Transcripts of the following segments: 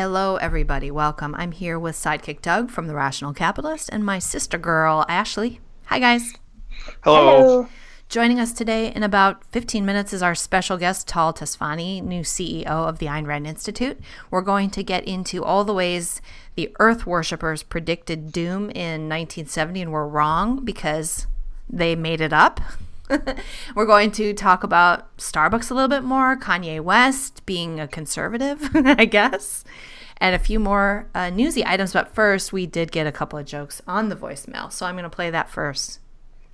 Hello, everybody. Welcome. I'm here with Sidekick Doug from The Rational Capitalist and my sister girl, Ashley. Hi, guys. Hello. Joining us today in about 15 minutes is our special guest, Tal Tsfany, new CEO of the Ayn Rand Institute. We're going to get into all the ways the Earth worshippers predicted doom in 1970 and were wrong because they made it up. We're going to talk about Starbucks a little bit more, Kanye West being a conservative, I guess, and a few more newsy items. But first, we did get a couple of jokes on the voicemail, so I'm going to play that first.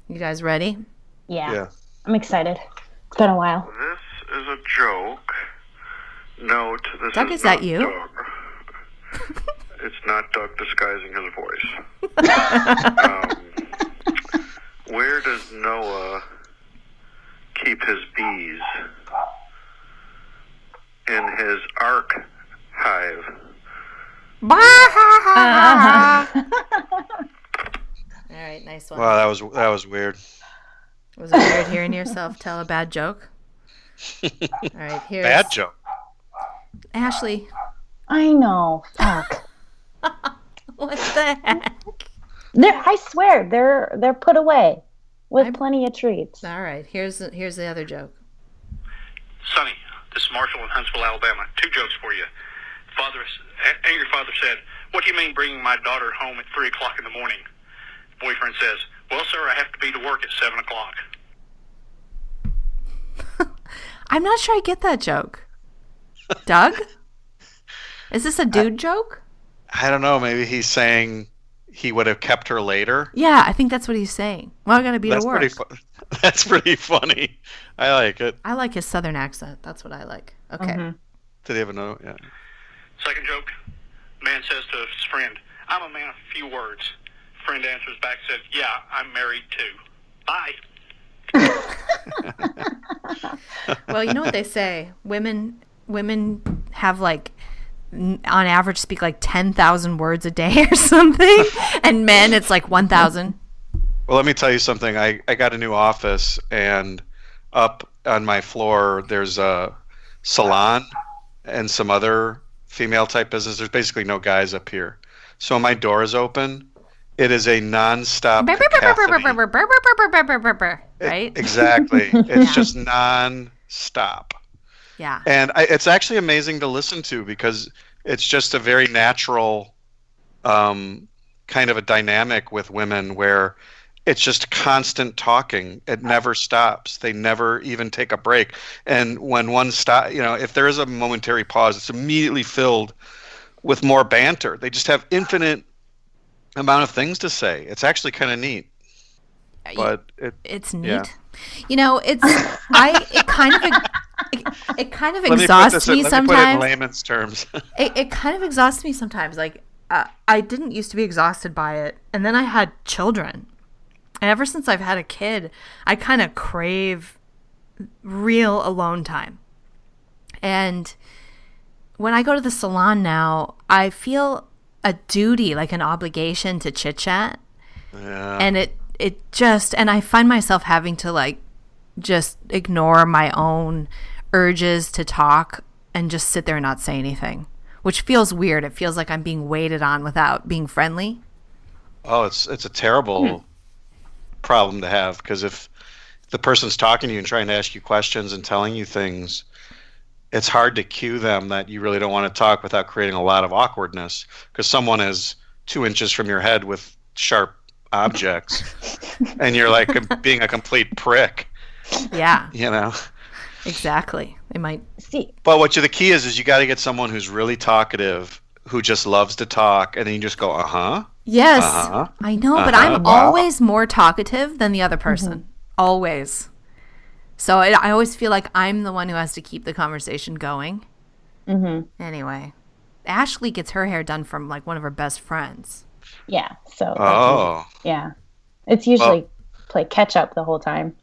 You guys ready? Yeah. I'm excited. It's been a while. This is a joke. Note, this Doug, is that not you? Doug. It's not Doug disguising his voice. Where does Noah keep his bees? In his ark hive. All right, nice one. Wow, that was weird. Was it weird hearing yourself tell a bad joke? All right, here's Bad joke. Ashley. I know. Fuck. What the heck? I swear, they're put away with plenty of treats. All right, here's the other joke. Sonny, this is Marshall in Huntsville, Alabama. Two jokes for you. Angry father said, "What do you mean bringing my daughter home at 3 o'clock in the morning?" Boyfriend says, "Well, sir, I have to be to work at 7 o'clock. I'm not sure I get that joke. Doug? Is this a dude joke? I don't know. Maybe he's saying he would have kept her later. Yeah, I think that's what he's saying. Well, I gotta be to work. That's pretty funny. I like it. I like his southern accent. That's what I like. Okay. Mm-hmm. Did he have a note? Yeah. Second joke, man says to his friend, "I'm a man of few words." Friend answers back, said, "Yeah, I'm married too. Bye." Well, you know what they say? Women have like on average speak like 10,000 words a day or something, and men it's like 1,000. Well, let me tell you something. I got a new office, and up on my floor there's a salon and some other female type business. There's basically no guys up here. So when my door is open, it is a non-stop cacophony. Right? Exactly. It's just non-stop. Yeah. And it's actually amazing to listen to because it's just a very natural kind of a dynamic with women where it's just constant talking. It never stops. They never even take a break. And when one stop, if there is a momentary pause, it's immediately filled with more banter. They just have infinite amount of things to say. It's actually kind of neat. But it's neat. Yeah. It kind of exhausts me sometimes. Let me put it in layman's terms. It kind of exhausts me sometimes. Like I didn't used to be exhausted by it, and then I had children, and ever since I've had a kid, I kind of crave real alone time. And when I go to the salon now, I feel a duty, like an obligation to chit chat, and and I find myself having to like just ignore my own urges to talk and just sit there and not say anything, which feels weird. It feels like I'm being waited on without being friendly. Oh, it's a terrible problem to have, because if the person's talking to you and trying to ask you questions and telling you things, it's hard to cue them that you really don't want to talk without creating a lot of awkwardness, because someone is 2 inches from your head with sharp objects and you're like being a complete prick. Yeah. Exactly. They might see. But the key is you got to get someone who's really talkative, who just loves to talk, and then you just go, uh-huh. Yes. Uh-huh. I know, but I'm always more talkative than the other person. Mm-hmm. Always. So I always feel like I'm the one who has to keep the conversation going. Mm-hmm. Anyway, Ashley gets her hair done from like one of her best friends. Yeah. So. Oh. Yeah. It's usually play catch up the whole time.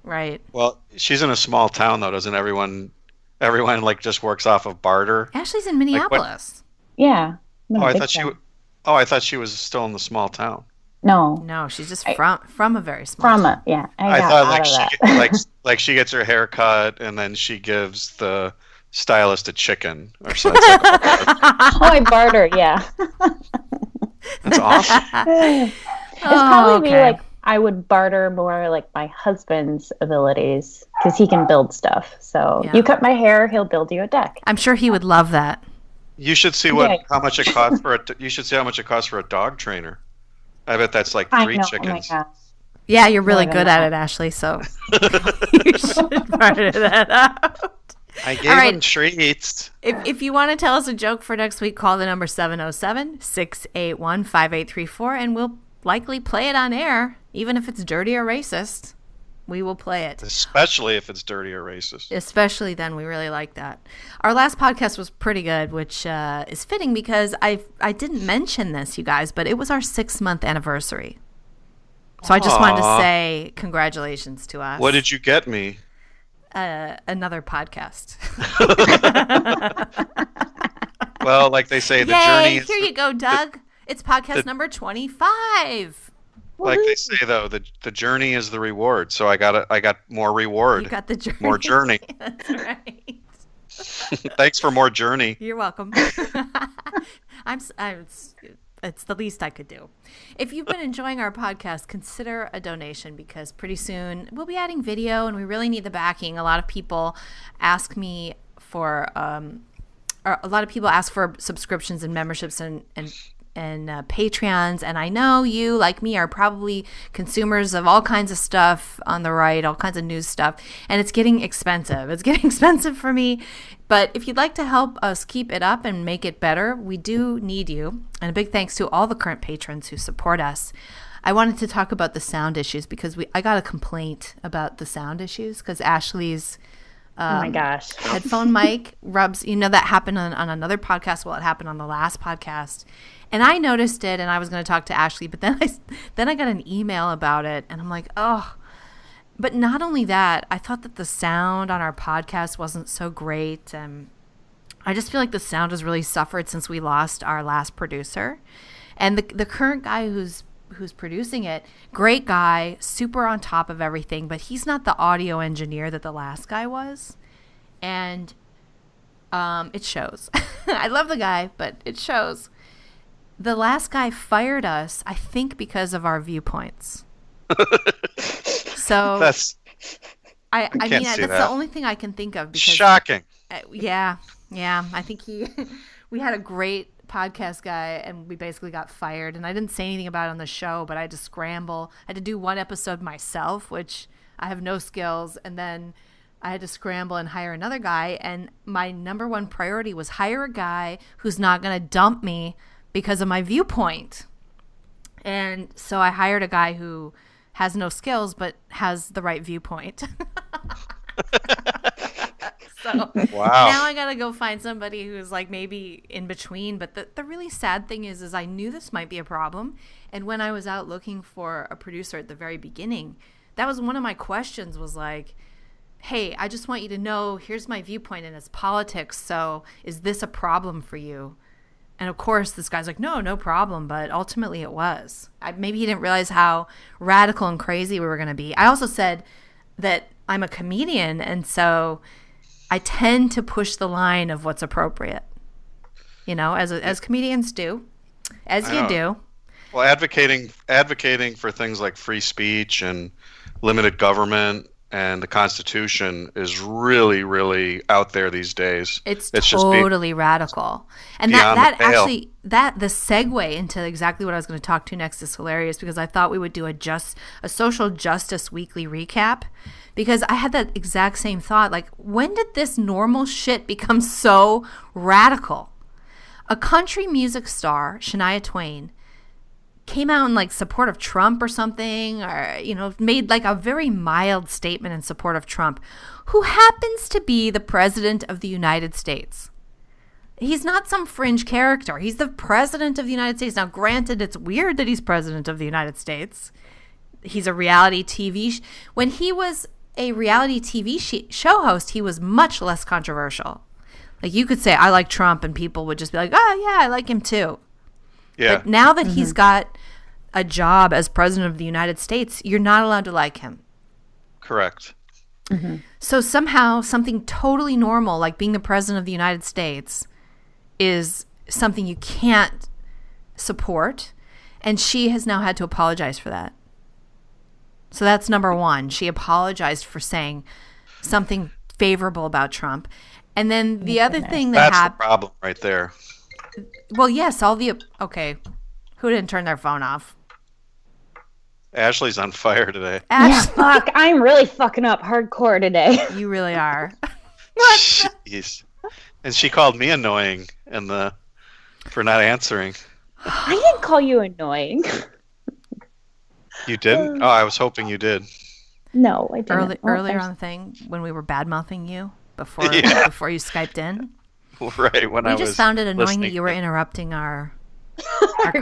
Right. Well, she's in a small town though. Doesn't everyone like just works off of barter? Ashley's in Minneapolis. Yeah. I thought she was still in the small town. No, she's just from a very small town. Yeah. I thought like she gets her hair cut and then she gives the stylist a chicken or something. Like Oh, I barter. Yeah. That's awesome. It's probably me. Like I would barter more like my husband's abilities because he can build stuff. So you cut my hair, he'll build you a deck. I'm sure he would love that. You should see how much it costs for you should see how much it costs for a dog trainer. I bet that's like 3 chickens. Oh my gosh. Yeah, you're really good at it, Ashley, so you should barter that out. I gave him treats. If you want to tell us a joke for next week, call the number 707-681-5834, and we'll likely play it on air, even if it's dirty or racist. We will play it. Especially if it's dirty or racist. Especially then, we really like that. Our last podcast was pretty good, which is fitting because I didn't mention this, you guys, but it was our 6-month anniversary. So I just wanted to say congratulations to us. What did you get me? Another podcast. Well, like they say, the Yay, journey is... Here you go, Doug. It's podcast number 25. Like they say, though, the journey is the reward. So I got more reward. You got the journey. More journey. That's right. Thanks for more journey. You're welcome. It's the least I could do. If you've been enjoying our podcast, consider a donation because pretty soon we'll be adding video and we really need the backing. A lot of people ask me for, or a lot of people ask for subscriptions and memberships and Patreons, and I know you, like me, are probably consumers of all kinds of stuff on the right, all kinds of news stuff, and it's getting expensive. It's getting expensive for me, but if you'd like to help us keep it up and make it better, we do need you, and a big thanks to all the current patrons who support us. I wanted to talk about the sound issues because I got a complaint about the sound issues because Ashley's oh my gosh, headphone mic rubs, that happened on another podcast. Well, it happened on the last podcast. And I noticed it, and I was going to talk to Ashley, but then I got an email about it, and I'm like, oh. But not only that, I thought that the sound on our podcast wasn't so great. I just feel like the sound has really suffered since we lost our last producer. And the current guy who's producing it, great guy, super on top of everything, but he's not the audio engineer that the last guy was. And it shows. I love the guy, but it shows. The last guy fired us, I think, because of our viewpoints. So that's that's the only thing I can think of. Because, shocking. Yeah. I think we had a great podcast guy, and we basically got fired. And I didn't say anything about it on the show, but I had to scramble. I had to do one episode myself, which I have no skills, and then I had to scramble and hire another guy. And my number one priority was hire a guy who's not going to dump me because of my viewpoint. And so I hired a guy who has no skills but has the right viewpoint. So now I gotta go find somebody who's like maybe in between. But the really sad thing is I knew this might be a problem, and when I was out looking for a producer at the very beginning, that was one of my questions, was like, hey, I just want you to know, here's my viewpoint and it's politics, so is this a problem for you? And of course, this guy's like, no problem. But ultimately it was. Maybe he didn't realize how radical and crazy we were going to be. I also said that I'm a comedian, and so I tend to push the line of what's appropriate, as comedians do, as you do. Well, advocating for things like free speech and limited government and the Constitution is really, really out there these days. It's totally radical. And that actually, the segue into exactly what I was going to talk to next is hilarious, because I thought we would do a social justice weekly recap, because I had that exact same thought. Like, when did this normal shit become so radical? A country music star, Shania Twain, came out in support of Trump or something, or made a very mild statement in support of Trump, who happens to be the president of the United States. He's not some fringe character. He's the president of the United States. Now, granted, it's weird that he's president of the United States. He's a reality TV when he was a reality TV show host, he was much less controversial. You could say, I like Trump, and people would just be like, oh yeah, I like him too. Yeah. But now that he's got a job as president of the United States, you're not allowed to like him. Correct. Mm-hmm. So somehow something totally normal, like being the president of the United States, is something you can't support. And she has now had to apologize for that. So that's number one. She apologized for saying something favorable about Trump. And then the other thing that happened... That's the problem right there. Well, yes, okay. Who didn't turn their phone off? Ashley's on fire today. Yeah, fuck. I'm really fucking up hardcore today. You really are. Jeez. And she called me annoying for not answering. I didn't call you annoying. You didn't? Oh, I was hoping you did. No, I didn't. Earlier on the thing, when we were bad-mouthing you before you Skyped in. Right, when I was We just found it annoying listening. that you were interrupting our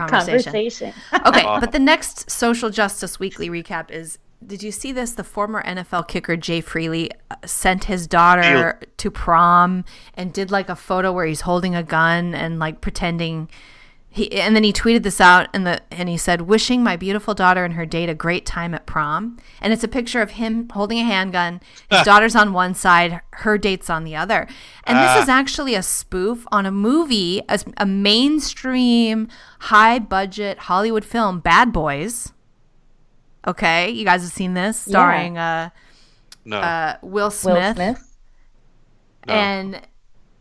conversation. Okay, but the next Social Justice Weekly recap is, did you see this? The former NFL kicker Jay Freely sent his daughter to prom and did like a photo where he's holding a gun and like pretending... And then he tweeted this out and he said, wishing my beautiful daughter and her date a great time at prom. And it's a picture of him holding a handgun. His daughter's on one side, her date's on the other. And this is actually a spoof on a movie, a mainstream, high-budget Hollywood film, Bad Boys. Okay, you guys have seen this, starring Will Smith. No. And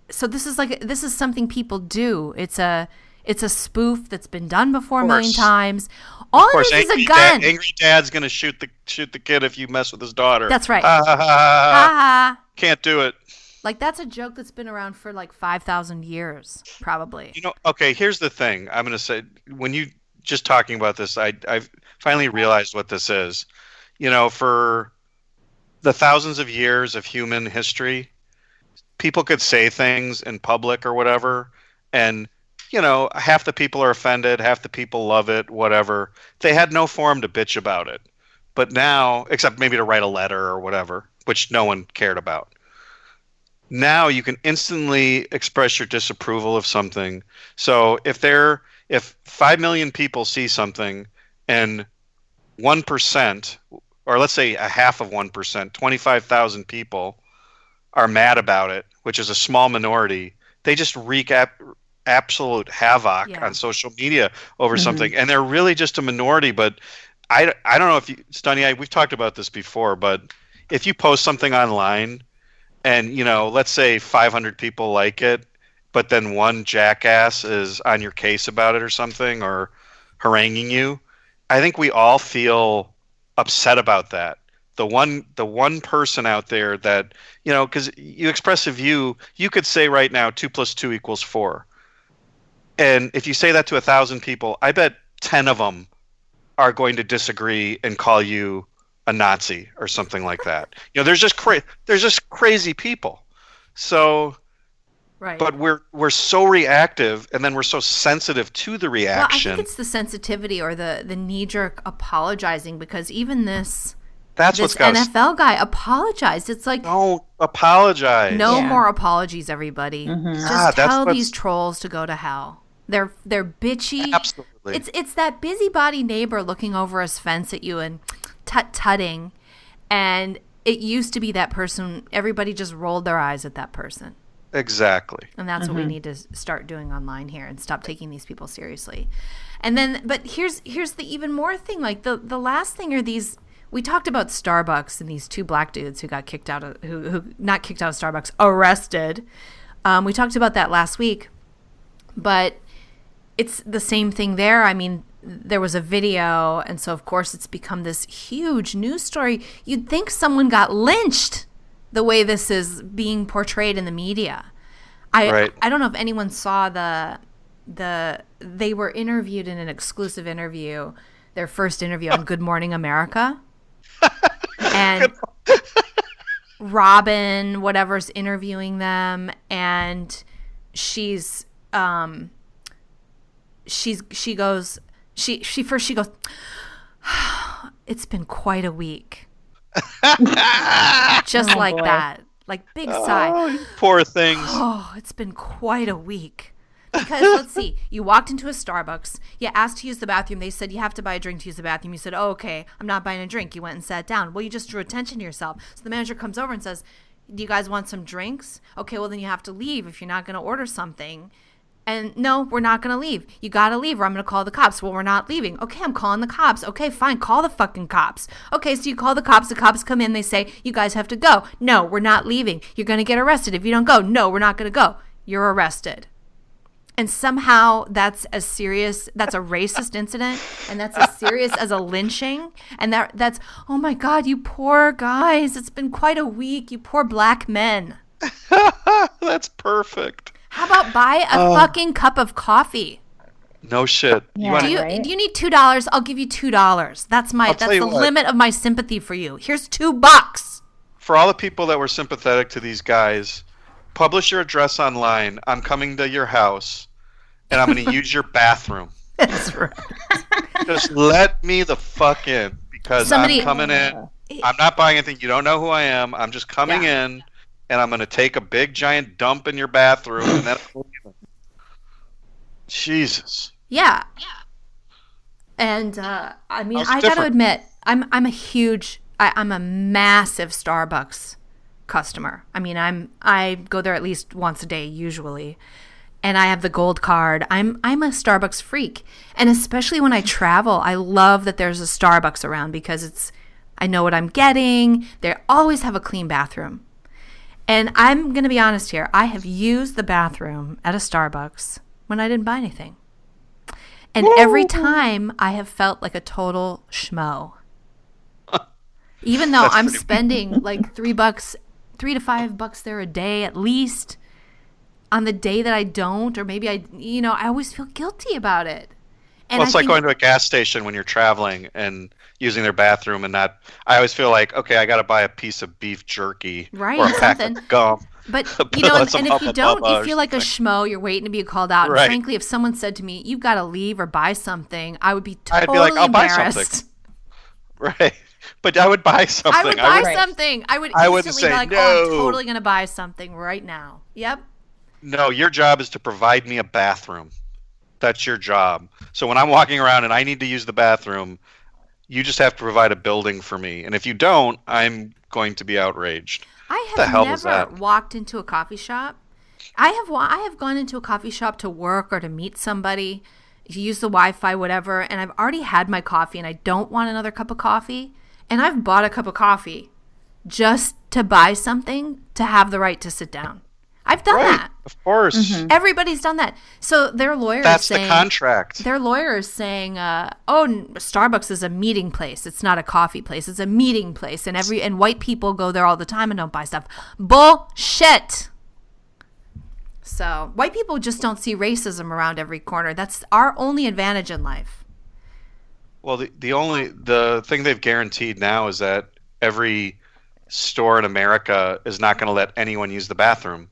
so this is something people do. It's a spoof that's been done before a million times. All it is a gun. Angry dad's gonna shoot the kid if you mess with his daughter. That's right. Can't do it. Like, that's a joke that's been around for like 5,000 years, probably. Okay, here's the thing. I'm gonna say, when you just talking about this, I've finally realized what this is. For the thousands of years of human history, people could say things in public or whatever, and half the people are offended, half the people love it, whatever. They had no forum to bitch about it. But now, except maybe to write a letter or whatever, which no one cared about. Now you can instantly express your disapproval of something. So if 5 million people see something and 1%, or let's say a half of 1%, 25,000 people are mad about it, which is a small minority, they just wreak absolute havoc on social media over something, and they're really just a minority. But I don't know if you, Stunny, we've talked about this before, but if you post something online and let's say 500 people like it, but then one jackass is on your case about it or something, or haranguing you, I think we all feel upset about that. The one person out there that because you express a view, you could say right now 2 + 2 = 4. And if you say that to 1,000 people, I bet 10 of them are going to disagree and call you a Nazi or something like that. There's just crazy people. So, right. But we're so reactive, and then we're so sensitive to the reaction. Well, I think it's the sensitivity or the knee-jerk apologizing, because even this NFL guy apologized. It's like, don't apologize. No more apologies, everybody. Just tell these trolls to go to hell. They're bitchy. Absolutely. It's that busybody neighbor looking over his fence at you and tut-tutting. And it used to be that person. Everybody just rolled their eyes at that person. Exactly. And that's what we need to start doing online here, and stop taking these people seriously. And then, but here's the even more thing. Like the last thing are these. We talked about Starbucks and these two black dudes who got kicked out of, who not kicked out of Starbucks, arrested. We talked about that last week, but it's the same thing there. I mean, there was a video, and so of course it's become this huge news story. You'd think someone got lynched the way this is being portrayed in the media. I don't know if anyone saw they were interviewed in an exclusive interview, their first interview on Good Morning America. And Robin, whatever's interviewing them, and she goes, it's been quite a week. Just that. Like, big sigh. Poor things. Oh, it's been quite a week. Because let's see, you walked into a Starbucks, you asked to use the bathroom, they said you have to buy a drink to use the bathroom. You said, oh, okay, I'm not buying a drink. You went and sat down. Well, you just drew attention to yourself. So the manager comes over and says, do you guys want some drinks? Okay, well then you have to leave if you're not going to order something. And no, we're not going to leave. You got to leave or I'm going to call the cops. Well, we're not leaving. Okay, I'm calling the cops. Okay, fine, call the fucking cops. Okay, so you call the cops come in, they say, you guys have to go. No, we're not leaving. You're going to get arrested if you don't go. No, we're not going to go. You're arrested. And somehow that's a racist incident, and that's as serious as a lynching. And that's, oh my God, you poor guys. It's been quite a week, you poor black men. That's perfect. How about buy a fucking cup of coffee? No shit. Yeah, Do you need $2? I'll give you $2. That's the limit of my sympathy for you. Here's $2. For all the people that were sympathetic to these guys, publish your address online. I'm coming to your house, and I'm going to use your bathroom. That's right. Just let me the fuck in, because I'm coming in. I'm not buying anything. You don't know who I am. I'm just coming in, and I'm going to take a big giant dump in your bathroom, and then Jesus. Yeah. And I mean, I got to admit, I'm a massive Starbucks customer. I mean, I go there at least once a day usually, and I have the gold card. I'm a Starbucks freak, and especially when I travel, I love that there's a Starbucks around because I know what I'm getting. They always have a clean bathroom. And I'm going to be honest here. I have used the bathroom at a Starbucks when I didn't buy anything. And every time I have felt like a total schmo. Even though I'm spending like $3 to $5 there a day at least, on the day that I don't, or maybe I always feel guilty about it. And it's like going to a gas station when you're traveling and using their bathroom and not. I always feel like, okay, I got to buy a piece of beef jerky or a pack of gum. But, and if you don't, you feel like a schmo. You're waiting to be called out. Right. And frankly, if someone said to me, you've got to leave or buy something, I would be totally I'd be like, I'll buy embarrassed. something. Right. But I would buy something. I would buy something. I would instantly be like, no. oh, I'm totally going to buy something right now. Yep. No, your job is to provide me a bathroom. That's your job. So when I'm walking around and I need to use the bathroom, you just have to provide a building for me. And if you don't, I'm going to be outraged. I have never walked into a coffee shop. I have gone into a coffee shop to work or to meet somebody, to use the Wi-Fi, whatever, and I've already had my coffee and I don't want another cup of coffee. And I've bought a cup of coffee just to buy something to have the right to sit down. I've done that. Of course. Mm-hmm. Everybody's done that. So their lawyer That's is saying, the contract. Their lawyer is saying, Starbucks is a meeting place. It's not a coffee place. It's a meeting place. And white people go there all the time and don't buy stuff. Bullshit. So white people just don't see racism around every corner. That's our only advantage in life. Well, the thing they've guaranteed now is that every store in America is not going to let anyone use the bathroom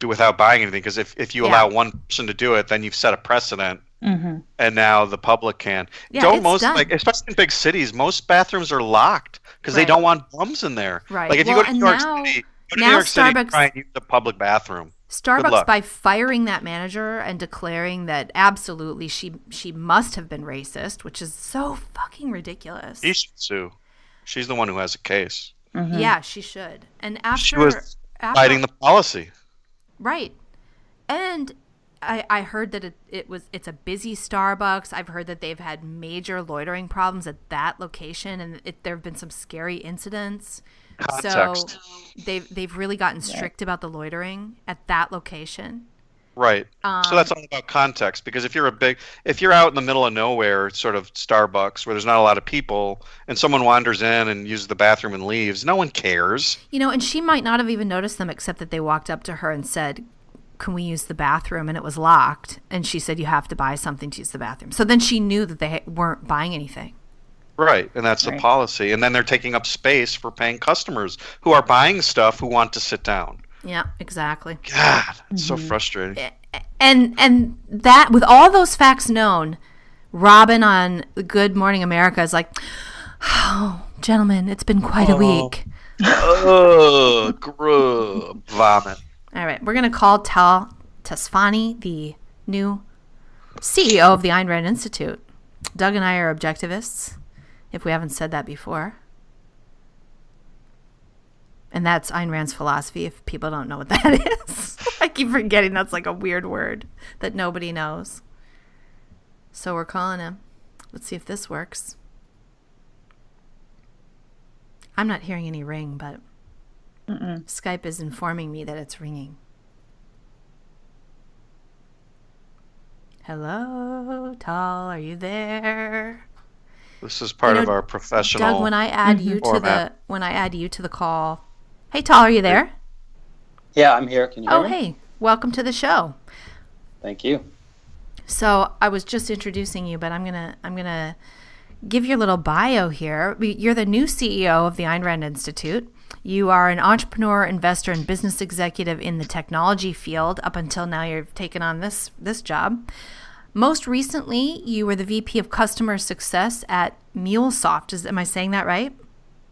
without buying anything, because if you allow one person to do it, then you've set a precedent, and now the public can. Especially in big cities, most bathrooms are locked because they don't want bums in there. Right. Like if you go to New York City, try and use the public bathroom. Starbucks, by firing that manager and declaring that absolutely she must have been racist, which is so fucking ridiculous. She should sue. She's the one who has a case. Mm-hmm. Yeah, she should. And she was fighting the policy. Right. And I heard that it's a busy Starbucks. I've heard that they've had major loitering problems at that location, and there have been some scary incidents. Context. So they've really gotten strict about the loitering at that location. Right. So that's all about context, because if you're out in the middle of nowhere, sort of Starbucks, where there's not a lot of people, and someone wanders in and uses the bathroom and leaves, no one cares. And she might not have even noticed them, except that they walked up to her and said, can we use the bathroom? And it was locked. And she said, you have to buy something to use the bathroom. So then she knew that they weren't buying anything. Right. And that's the policy. And then they're taking up space for paying customers who are buying stuff who want to sit down. Yeah, exactly. God, it's so frustrating. And that, with all those facts known, Robin on Good Morning America is like, oh, gentlemen, it's been quite a week. Vomit. All right, we're going to call Tal Tsfany, the new CEO of the Ayn Rand Institute. Doug and I are objectivists, if we haven't said that before. And that's Ayn Rand's philosophy, if people don't know what that is. I keep forgetting that's like a weird word that nobody knows. So we're calling him. Let's see if this works. I'm not hearing any ring, but Skype is informing me that it's ringing. Hello, Tal, are you there? This is part of our professional. Doug, when I add you to the call, hey Tal, are you there? Yeah, I'm here. Can you hear me? Oh, hey, welcome to the show. Thank you. So I was just introducing you, but I'm gonna give your little bio here. You're the new CEO of the Ayn Rand Institute. You are an entrepreneur, investor, and business executive in the technology field. Up until now, you've taken on this job. Most recently, you were the VP of Customer Success at MuleSoft. Am I saying that right?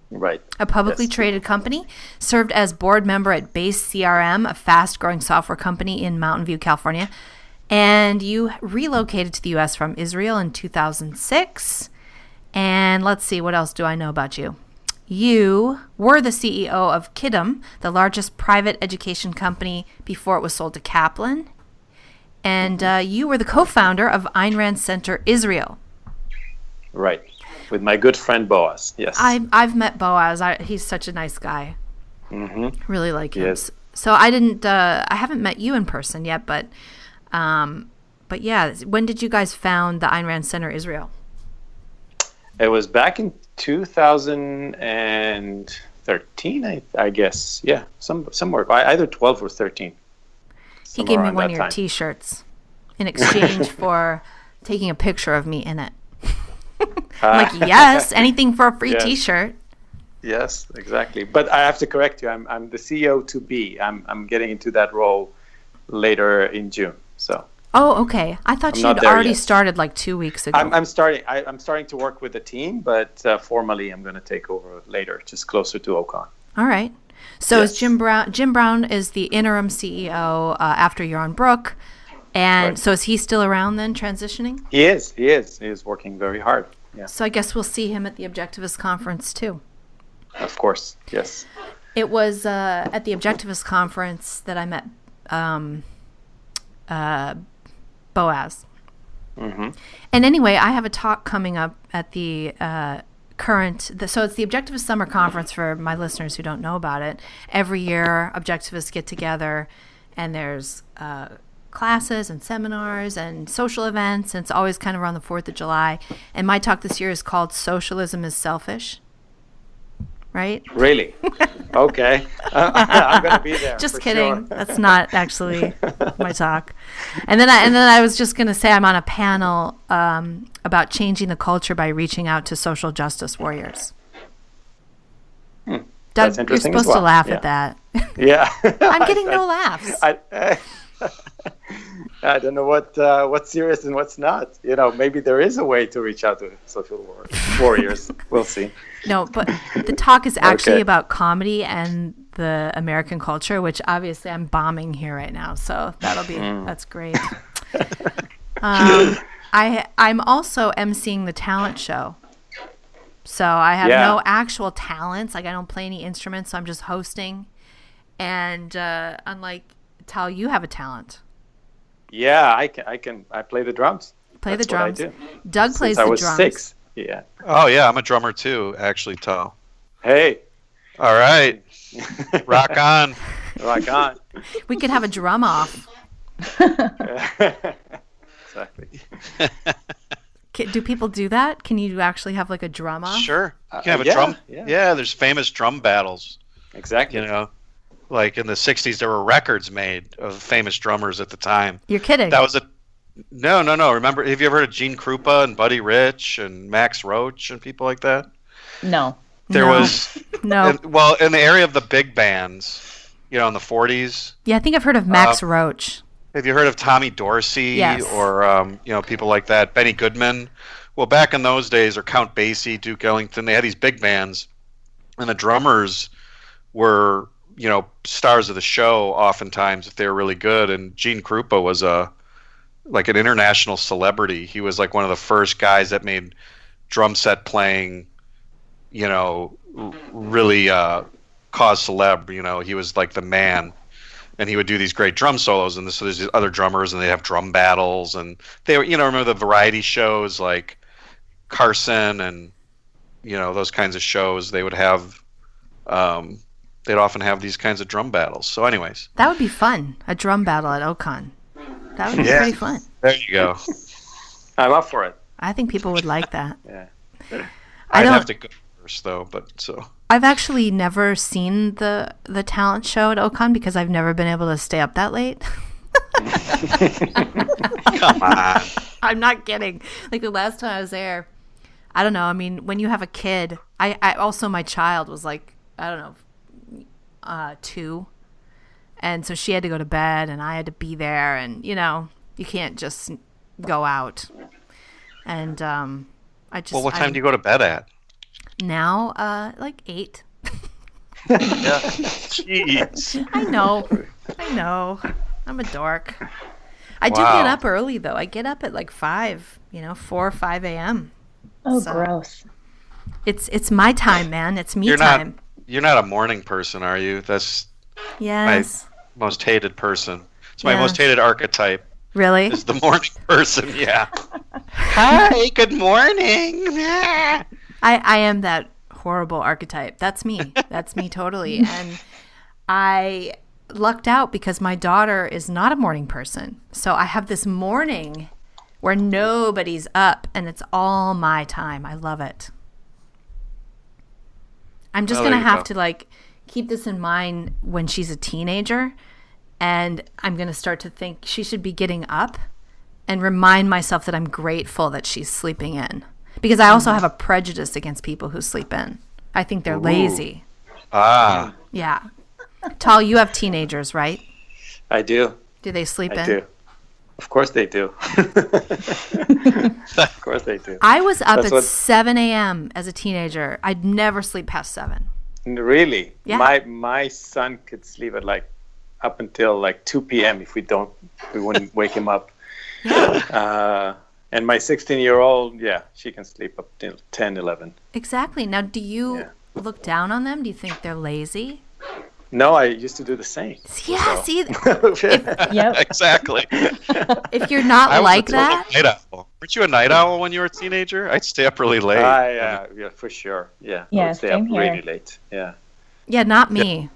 Right. A publicly traded company. Served as board member at Base CRM, a fast-growing software company in Mountain View, California. And you relocated to the U.S. from Israel in 2006. And let's see, what else do I know about you? You were the CEO of Kidam, the largest private education company before it was sold to Kaplan. And you were the co-founder of Ayn Rand Center Israel. Right. With my good friend Boaz, yes. I've met Boaz. He's such a nice guy. Mm-hmm. Really like him. Yes. So I haven't met you in person yet, but yeah, when did you guys found the Ayn Rand Center Israel? It was back in 2013, I guess. Yeah, somewhere, either 12 or 13. He gave me one of your T-shirts in exchange for taking a picture of me in it. I'm like, yes, anything for a free T-shirt. Yes, exactly. But I have to correct you. I'm the CEO to be. I'm getting into that role later in June. So. Oh, okay. I thought you'd already started like 2 weeks ago. I'm starting to work with the team, but formally I'm going to take over later, just closer to Ocon. All right. So is Jim Brown is the interim CEO after you're on Brook. And so is he still around then, transitioning? He is. He is working very hard. Yeah. So I guess we'll see him at the Objectivist Conference too. Of course, yes. It was at the Objectivist Conference that I met Boaz. Mm-hmm. And anyway, I have a talk coming up at the so it's the Objectivist Summer Conference for my listeners who don't know about it. Every year, Objectivists get together, and there's classes and seminars and social events, and it's always kind of around the 4th of July. And my talk this year is called Socialism is Selfish. Right? Really? Okay. I'm going to be there. Just for kidding. Sure. That's not actually my talk. And then I was just going to say I'm on a panel about changing the culture by reaching out to social justice warriors. Doug, you're supposed to laugh at that. Yeah. I'm getting no laughs. I don't know what's serious and what's not. Maybe there is a way to reach out to social warriors. We'll see. No, but the talk is actually about comedy and the American culture, which obviously I'm bombing here right now. So that's great. I'm also emceeing the talent show. So I have no actual talents. Like I don't play any instruments. So I'm just hosting. And unlike Tal, you have a talent. Yeah, I can. I play the drums. Play the drums. What I do. Doug plays the drums. I was 6. Yeah. Oh yeah, I'm a drummer too, actually, Tal. Hey. All right. Rock on. Rock on. We could have a drum off. Exactly. Do people do that? Can you actually have like a drum off? Sure. You can have a drum. Yeah, there's famous drum battles. Exactly. Like in the 60s, there were records made of famous drummers at the time. You're kidding. That was No. Remember, have you ever heard of Gene Krupa and Buddy Rich and Max Roach and people like that? No. There was... No. In the area of the big bands, in the 40s. Yeah, I think I've heard of Max Roach. Have you heard of Tommy Dorsey? Yes. Or, people like that, Benny Goodman? Well, back in those days, or Count Basie, Duke Ellington, they had these big bands, and the drummers were, stars of the show oftentimes if they were really good, and Gene Krupa was a like an international celebrity. He was like one of the first guys that made drum set playing, you know, really cause celeb. You know, he was like the man, and he would do these great drum solos. And so there's these other drummers, and they have drum battles, and they were, you know, remember the variety shows like Carson and, you know, those kinds of shows. They would have, they'd often have these kinds of drum battles. So, anyways, That would be fun. A drum battle at Ocon. That would be pretty fun. there you go. I'm up for it. I think people would like that. Yeah. I'd have to go first though, but so. I've actually never seen the talent show at Ocon because I've never been able to stay up that late. Come on. I'm not kidding. Like the last time I was there, I don't know. I mean, when you have a kid, I also, my child was like, I don't know, 2. And so she had to go to bed and I had to be there, and, you know, you can't just go out. And I just. Well, what time do you go to bed at? Now, like 8. Yeah. Jeez. I know. I'm a dork. I do Wow. get up early, though. I get up at like 5, 4 or 5 a.m. Oh, So- gross. It's my time, man. It's me You're time. You're not a morning person, are you? That's Yes. my most hated person. It's my Yeah. most hated archetype. Really? Is the morning person, yeah. Hi, good morning. I am that horrible archetype. That's me. That's me totally. And I lucked out because my daughter is not a morning person. So I have this morning where nobody's up and it's all my time. I love it. I'm just Well, going to there you have go. to like keep this in mind when she's a teenager, and I'm going to start to think she should be getting up and remind myself that I'm grateful that she's sleeping in. Because I also have a prejudice against people who sleep in. I think they're lazy. Ah. Yeah. Tal, you have teenagers, right? I do. Do they sleep I in? do. Of course they do. Of course they do. I was up That's at what- 7 a.m. as a teenager. I'd never sleep past 7. Really? Yeah. My son could sleep at like up until like 2 p.m. if we wouldn't wake him up. And my 16-year-old, she can sleep up till 10, 11. Exactly. Now, do you Yeah. look down on them? Do you think they're lazy? No, I used to do the same. Yeah, see, Yep. Exactly. if you're not I was like a total that, night owl. Weren't you a night owl when you were a teenager? I'd stay up really late. Yeah, for sure. Yeah, I Yeah, would stay up same here. really late. Yeah, yeah, not me.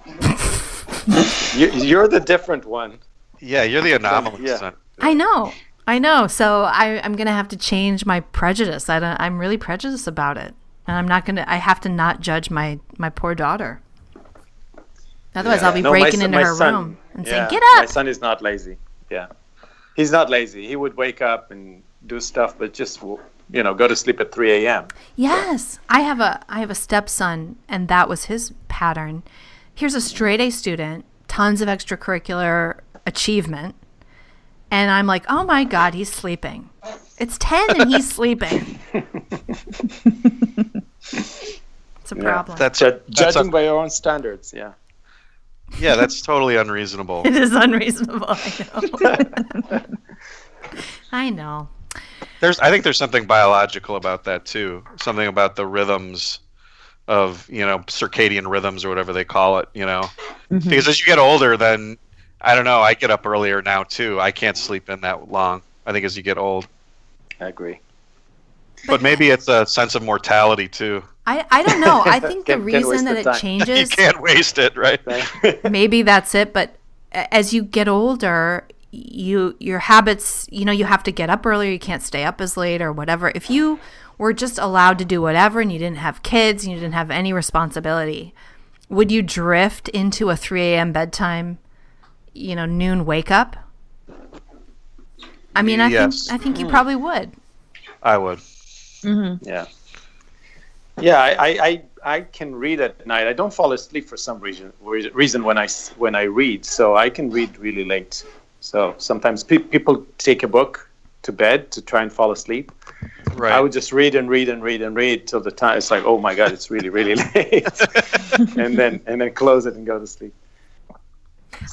you're the different one. Yeah, you're the anomaly. Yeah. Son. I know. So I'm going to have to change my prejudice. I'm really prejudiced about it. And I'm not going to, I have to not judge my poor daughter. Otherwise, Yeah. I'll be No, my breaking son- into my her son- room and yeah, saying, get My up. son is not lazy. Yeah, he's not lazy. He would wake up and do stuff, but just go to sleep at 3 a.m. Yes. I have a stepson, and that was his pattern. Here's a straight A student, tons of extracurricular achievement. And I'm like, oh my God, he's sleeping. It's 10 and he's sleeping. It's a problem. That's Judging by your own standards. Yeah. yeah, that's totally unreasonable. It is unreasonable. I know. I know. I think there's something biological about that too. Something about the rhythms of, circadian rhythms or whatever they call it, Because as you get older, then I don't know, I get up earlier now too. I can't sleep in that long. I think as you get old. I agree. But maybe it's a sense of mortality too. I don't know. I think the Can't waste reason that the it time. You changes, can't waste it, right? maybe that's it. But as you get older, your habits, you have to get up earlier. You can't stay up as late or whatever. If you were just allowed to do whatever and you didn't have kids and you didn't have any responsibility, would you drift into a 3 a.m. bedtime, noon wake up? I mean, Yes. I think you probably would. I would. Yeah. Yeah, I can read at night. I don't fall asleep for some reason when I read, so I can read really late. So sometimes people take a book to bed to try and fall asleep. Right. I would just read and read and read and read till the time it's like, oh my God, it's really, really late. and then close it and go to sleep.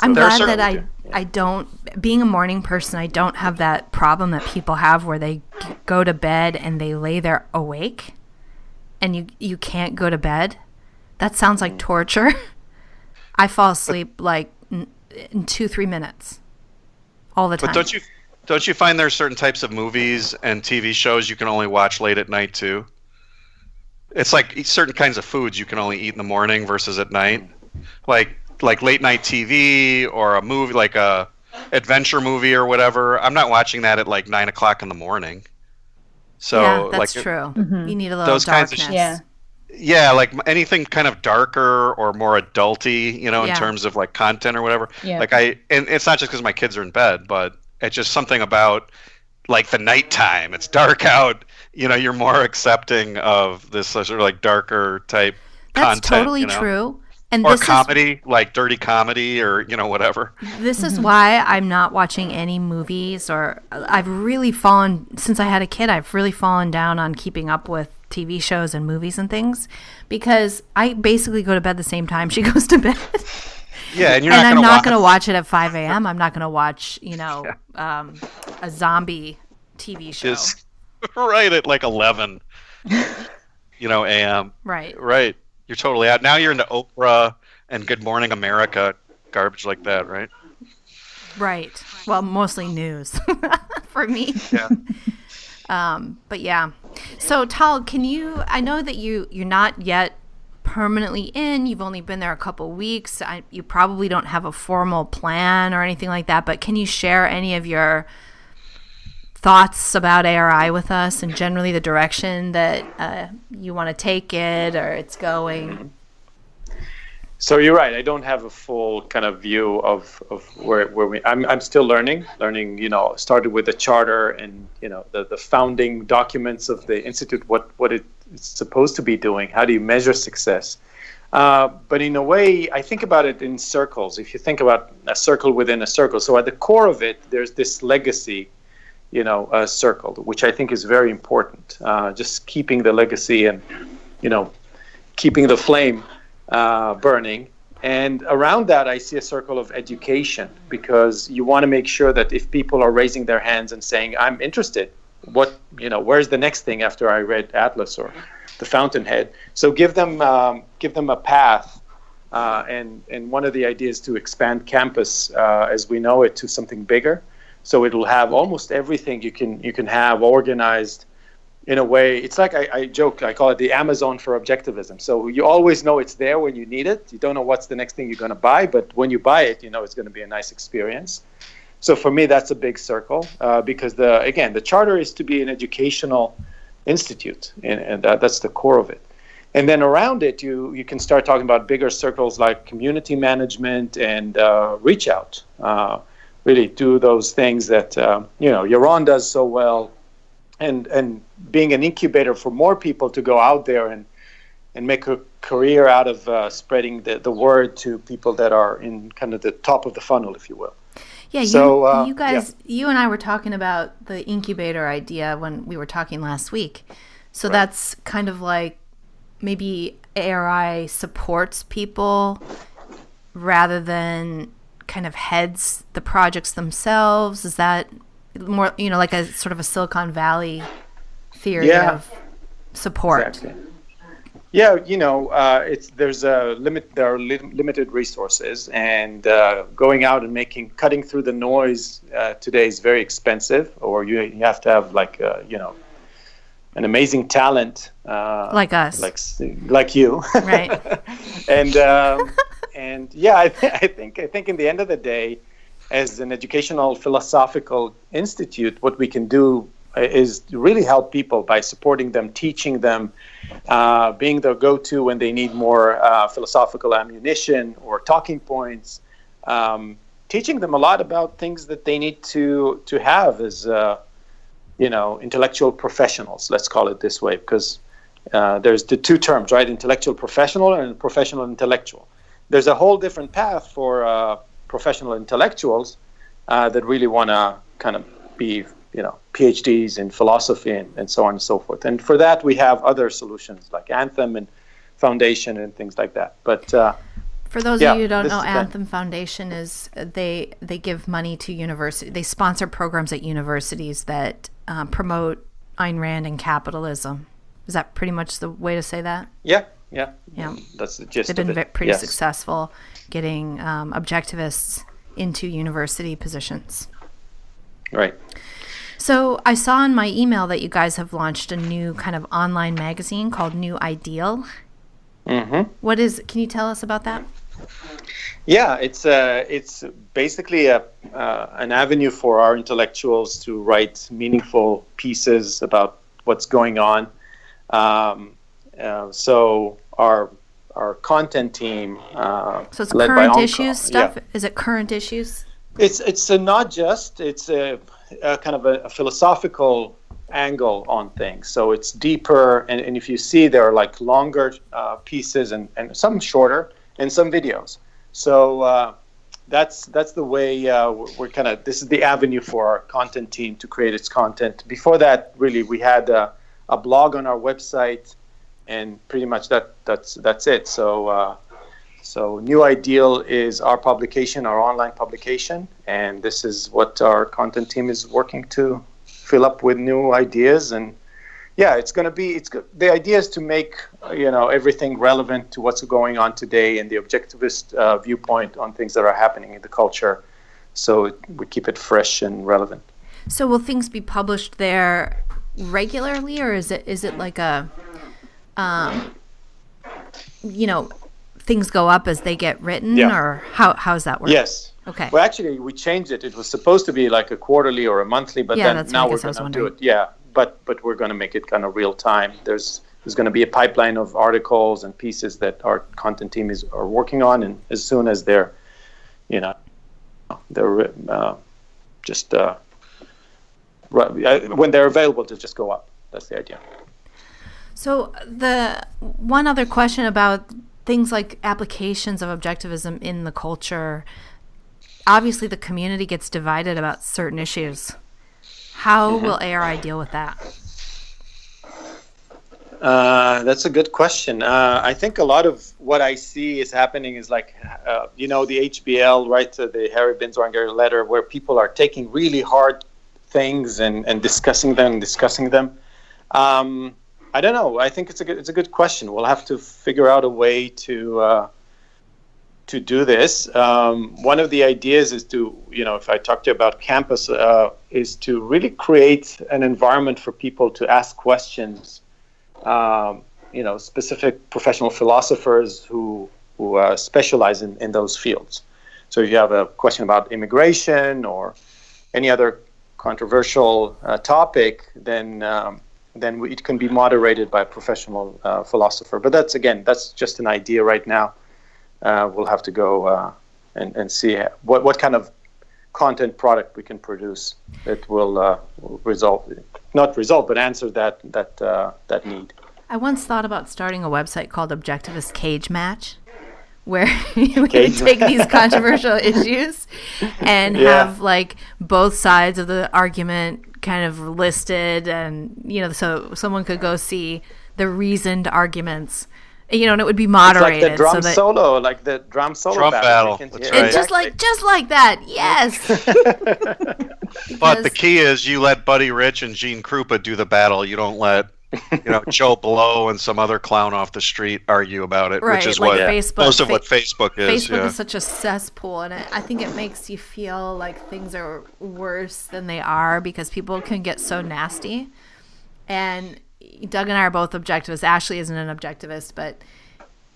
I'm there are glad certain- that I don't, being a morning person, I don't have that problem that people have where they go to bed and they lay there awake and you can't go to bed. That sounds like torture. I fall asleep like in 2-3 minutes all the time. But don't you find there are certain types of movies and TV shows you can only watch late at night too? It's like certain kinds of foods you can only eat in the morning versus at night. Like late night TV or a movie, like a adventure movie or whatever. I'm not watching that at like 9 o'clock in the morning. So yeah, that's like, true. Mm-hmm. You need a little those kinds darkness. of yeah, like anything kind of darker or more adulty, you know, in terms of like content or whatever. Yeah. Like and it's not just because my kids are in bed, but it's just something about like the nighttime. It's dark out. You know, you're more accepting of this sort of like darker type That's content. totally you know? true. And Or this comedy, like dirty comedy or, you know, whatever. This is why I'm not watching any movies, or I've really fallen, since I had a kid, I've really fallen down on keeping up with TV shows and movies and things, because I basically go to bed the same time she goes to bed. Yeah, and I'm not going to watch it at 5 a.m. I'm not going to watch, you know, a zombie TV show. Just right at like 11, you know, a.m. Right. Right. You're totally out. Now you're into Oprah and Good Morning America, garbage like that, right? Right. Well, mostly news for me. Yeah. But yeah. So Tal, I know that you're not yet permanently in, you've only been there a couple weeks. You probably don't have a formal plan or anything like that, but can you share any of your thoughts about ARI with us and generally the direction that you want to take it or it's going? So you're right. I don't have a full kind of view of where we. I'm still learning. You know, started with the charter and you know the founding documents of the institute. What it's supposed to be doing. How do you measure success? But in a way, I think about it in circles. If you think about a circle within a circle, so at the core of it, there's this legacy, you know, circle, which I think is very important. Just keeping the legacy and you know, keeping the flame burning. And around that, I see a circle of education, because you want to make sure that if people are raising their hands and saying, I'm interested, where's the next thing after I read Atlas or the Fountainhead? So give them a path. And one of the ideas to expand campus as we know it to something bigger. So it'll have almost everything you can have organized in a way. It's like I joke, I call it the Amazon for objectivism. So you always know it's there when you need it. You don't know what's the next thing you're going to buy, but when you buy it, you know it's going to be a nice experience. So for me, that's a big circle because the charter is to be an educational institute, and that's the core of it. And then around it, you can start talking about bigger circles like community management and reach out. Really do those things that Yaron does so well, and being an incubator for more people to go out there and make a career out of spreading the word to people that are in kind of the top of the funnel, if you will. Yeah, you guys, you and I were talking about the incubator idea when we were talking last week. So that's kind of like maybe ARI supports people rather than kind of heads the projects themselves. Is that more, like a sort of a Silicon Valley theory of support? Exactly. Yeah, there are limited resources, and going out and cutting through the noise today is very expensive, or you have to have an amazing talent like us, like you, right? and yeah, I think in the end of the day, as an educational philosophical institute, what we can do is really help people by supporting them, teaching them, being their go-to when they need more philosophical ammunition or talking points, teaching them a lot about things that they need to have as intellectual professionals. Let's call it this way, because there's the two terms, right? Intellectual professional and professional intellectual. There's a whole different path for professional intellectuals that really want to kind of be PhDs in philosophy and so on and so forth. And for that, we have other solutions like Anthem and Foundation and things like that. But For those of you who don't know, Anthem Foundation is they give money to university. They sponsor programs at universities that promote Ayn Rand and capitalism. Is that pretty much the way to say that? Yeah. That's the gist. They've been pretty successful getting objectivists into university positions. Right. So I saw in my email that you guys have launched a new kind of online magazine called New Ideal. Mm-hmm. Can you tell us about that? Yeah, it's basically an avenue for our intellectuals to write meaningful pieces about what's going on. So our content team, so it's current issues stuff. Yeah. Is it current issues? It's not just. It's a kind of a philosophical angle on things. So it's deeper, and if you see, there are like longer pieces and some shorter and some videos. So that's the way we're kind of. This is the avenue for our content team to create its content. Before that, really, we had a blog on our website, and pretty much that's it. So New Ideal is our publication, our online publication, and this is what our content team is working to fill up with new ideas. And yeah, the idea is to make everything relevant to what's going on today and the objectivist viewpoint on things that are happening in the culture, so we keep it fresh and relevant. So will things be published there regularly, or is it like a things go up as they get written, or how's that work? Yes. Okay. Well, actually, we changed it. It was supposed to be like a quarterly or a monthly, but then now we're going to do it. Yeah, but we're going to make it kind of real time. There's going to be a pipeline of articles and pieces that our content team are working on, and as soon as they're when they're available, to just go up. That's the idea. So the one other question about things like applications of objectivism in the culture, obviously the community gets divided about certain issues. How will ARI deal with that? That's a good question. I think a lot of what I see is happening is like, the HBL, right, the Harry Binswanger letter, where people are taking really hard things and discussing them. I don't know. I think it's a good question. We'll have to figure out a way to do this. One of the ideas is to, if I talk to you about campus, is to really create an environment for people to ask questions. Specific professional philosophers who specialize in those fields. So if you have a question about immigration or any other controversial topic, then it can be moderated by a professional philosopher. But that's just an idea right now. We'll have to go and see what kind of content product we can produce that will answer that need. I once thought about starting a website called Objectivist Cage Match, where we would take these controversial issues and have like both sides of the argument kind of listed, and so someone could go see the reasoned arguments, and it would be moderated. It's like the drum solo battle. It's just like that. Yes. But the key is you let Buddy Rich and Gene Krupa do the battle. You don't let Joe Blow and some other clown off the street argue about it, right, which is like what Facebook, most of what Facebook is. Facebook is such a cesspool, and I think it makes you feel like things are worse than they are because people can get so nasty. And Doug and I are both objectivists. Ashley isn't an objectivist, but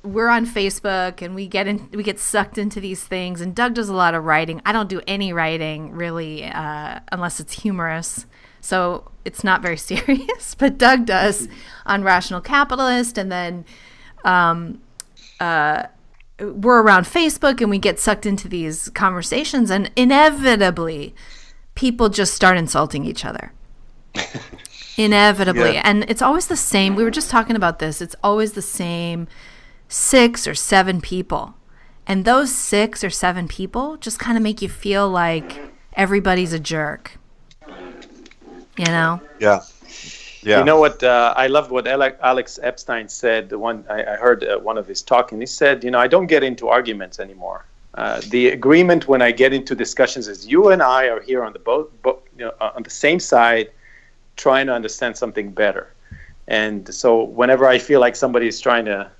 we're on Facebook and we get sucked into these things. And Doug does a lot of writing. I don't do any writing really, unless it's humorous. So it's not very serious, but Doug does on Rational Capitalist, and then we're around Facebook and we get sucked into these conversations, and inevitably people just start insulting each other. Inevitably. Yeah. And it's always the same. We were just talking about this. It's always the same 6 or 7 people. And those 6 or 7 people just kind of make you feel like everybody's a jerk. Yeah. Yeah. You know what? I loved what Alex Epstein said. I heard one of his talk, and he said, I don't get into arguments anymore. The agreement when I get into discussions is you and I are here on on the same side, trying to understand something better. And so whenever I feel like somebody is trying to,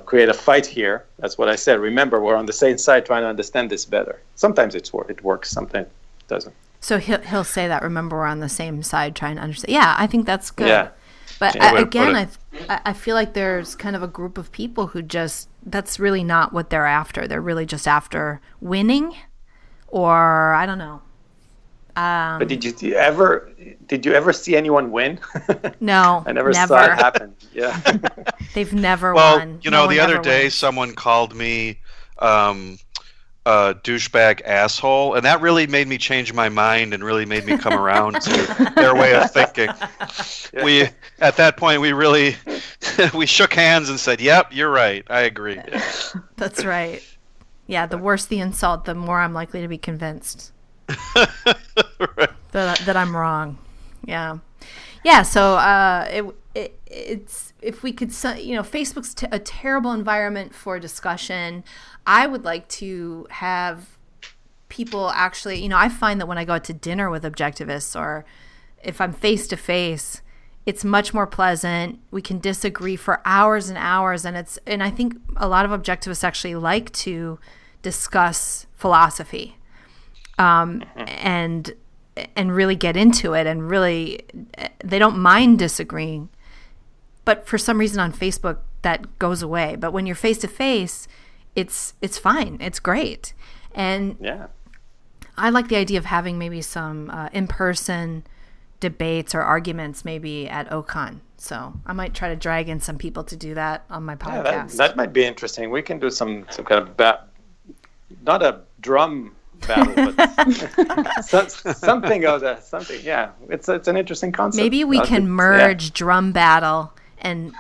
create a fight here, that's what I said. Remember, we're on the same side trying to understand this better. Sometimes it works, sometimes it doesn't. So he'll say that. Remember, we're on the same side trying to understand. Yeah, I think that's good. Yeah. But again, I feel like there's kind of a group of people who that's really not what they're after. They're really just after winning, or I don't know. But did you ever see anyone win? No, I never saw it happen. Yeah. They've never won. Well, the other day someone called me douchebag asshole, and that really made me change my mind and really made me come around to their way of thinking. We at that point we really we shook hands and said, "Yep, you're right. I agree." Yeah. That's right. Yeah, the worse the insult, the more I'm likely to be convinced Right. that I'm wrong. Yeah. So it's if we could, Facebook's a terrible environment for discussion. I would like to have people actually, I find that when I go out to dinner with objectivists, or if I'm face to face, it's much more pleasant. We can disagree for hours and hours, and I think a lot of objectivists actually like to discuss philosophy, and really get into it, and really they don't mind disagreeing. But for some reason on Facebook that goes away. But when you're face to face, it's fine. It's great. And yeah, I like the idea of having maybe some in-person debates or arguments maybe at OCON. So I might try to drag in some people to do that on my podcast. Yeah, that might be interesting. We can do some kind of not a drum battle, but something of that. Something, yeah. It's an interesting concept. Maybe we can merge drum battle and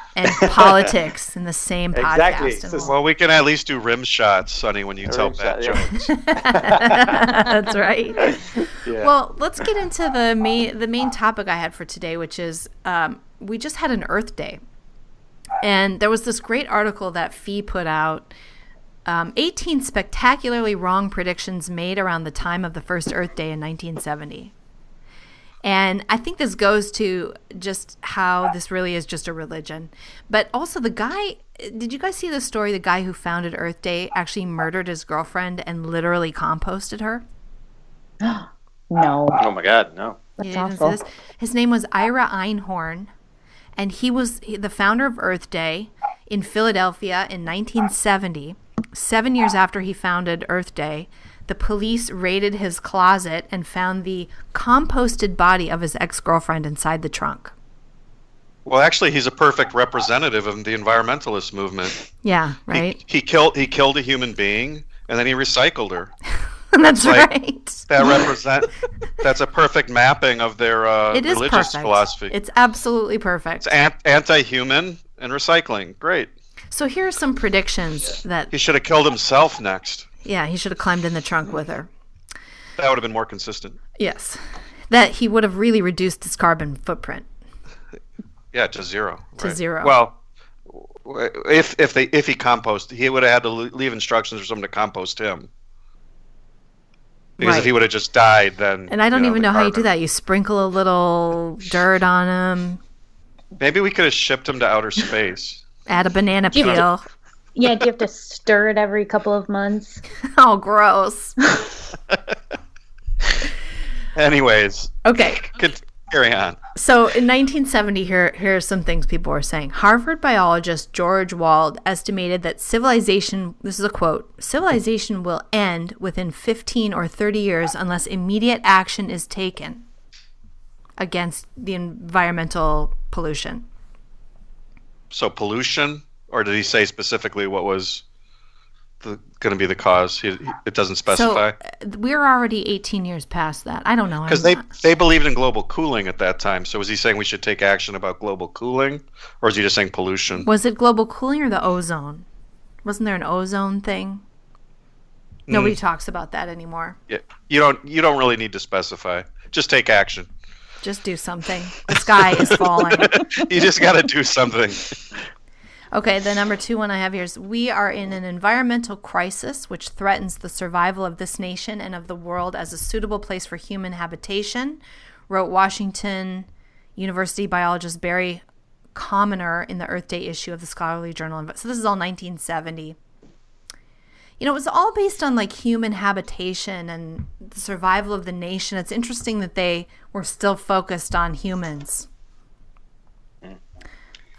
politics in the same podcast. Exactly. Well, we can at least do rim shots, Sonny, when you tell bad jokes. That's right. Yeah. Well, let's get into the main topic I had for today, which is we just had an Earth Day. And there was this great article that Fee put out, 18 spectacularly wrong predictions made around the time of the first Earth Day in 1970. And I think this goes to just how this really is just a religion. But also the guy, did you guys see the story? The guy who founded Earth Day actually murdered his girlfriend and literally composted her? No. Oh my God, no. That's awful. His name was Ira Einhorn, and he was the founder of Earth Day in Philadelphia in 1970. 7 years after he founded Earth Day, the police raided his closet and found the composted body of his ex-girlfriend inside the trunk. Well, actually, he's a perfect representative of the environmentalist movement. Yeah, right. He killed a human being, and then he recycled her. That's right. That's a perfect mapping of their religious philosophy. It's absolutely perfect. It's anti-human and recycling. Great. So here are some predictions that he should have killed himself next. Yeah, he should have climbed in the trunk with her. That would have been more consistent. Yes. That he would have really reduced his carbon footprint. Yeah, to zero. To zero. Well, if he composted, he would have had to leave instructions for someone to compost him. Because if he would have just died, then... And I don't even know how you do that. You sprinkle a little dirt on him. Maybe we could have shipped him to outer space. Add a banana peel. Yeah, do you have to stir it every couple of months? Oh, gross. Anyways. Okay. Carry on. So in 1970, here are some things people were saying. Harvard biologist George Wald estimated that civilization, this is a quote, civilization will end within 15 or 30 years unless immediate action is taken against the environmental pollution. So pollution? Or did he say specifically what was going to be the cause? It doesn't specify. So we're already 18 years past that. I don't know. Because they believed in global cooling at that time. So was he saying we should take action about global cooling? Or is he just saying pollution? Was it global cooling or the ozone? Wasn't there an ozone thing? Nobody talks about that anymore. Yeah. You don't really need to specify. Just take action. Just do something. The sky is falling. You just got to do something. Okay, the number 2 one I have here is, we are in an environmental crisis which threatens the survival of this nation and of the world as a suitable place for human habitation, wrote Washington University biologist Barry Commoner in the Earth Day issue of the Scholarly Journal. So this is all 1970. It was all based on like human habitation and the survival of the nation. It's interesting that they were still focused on humans.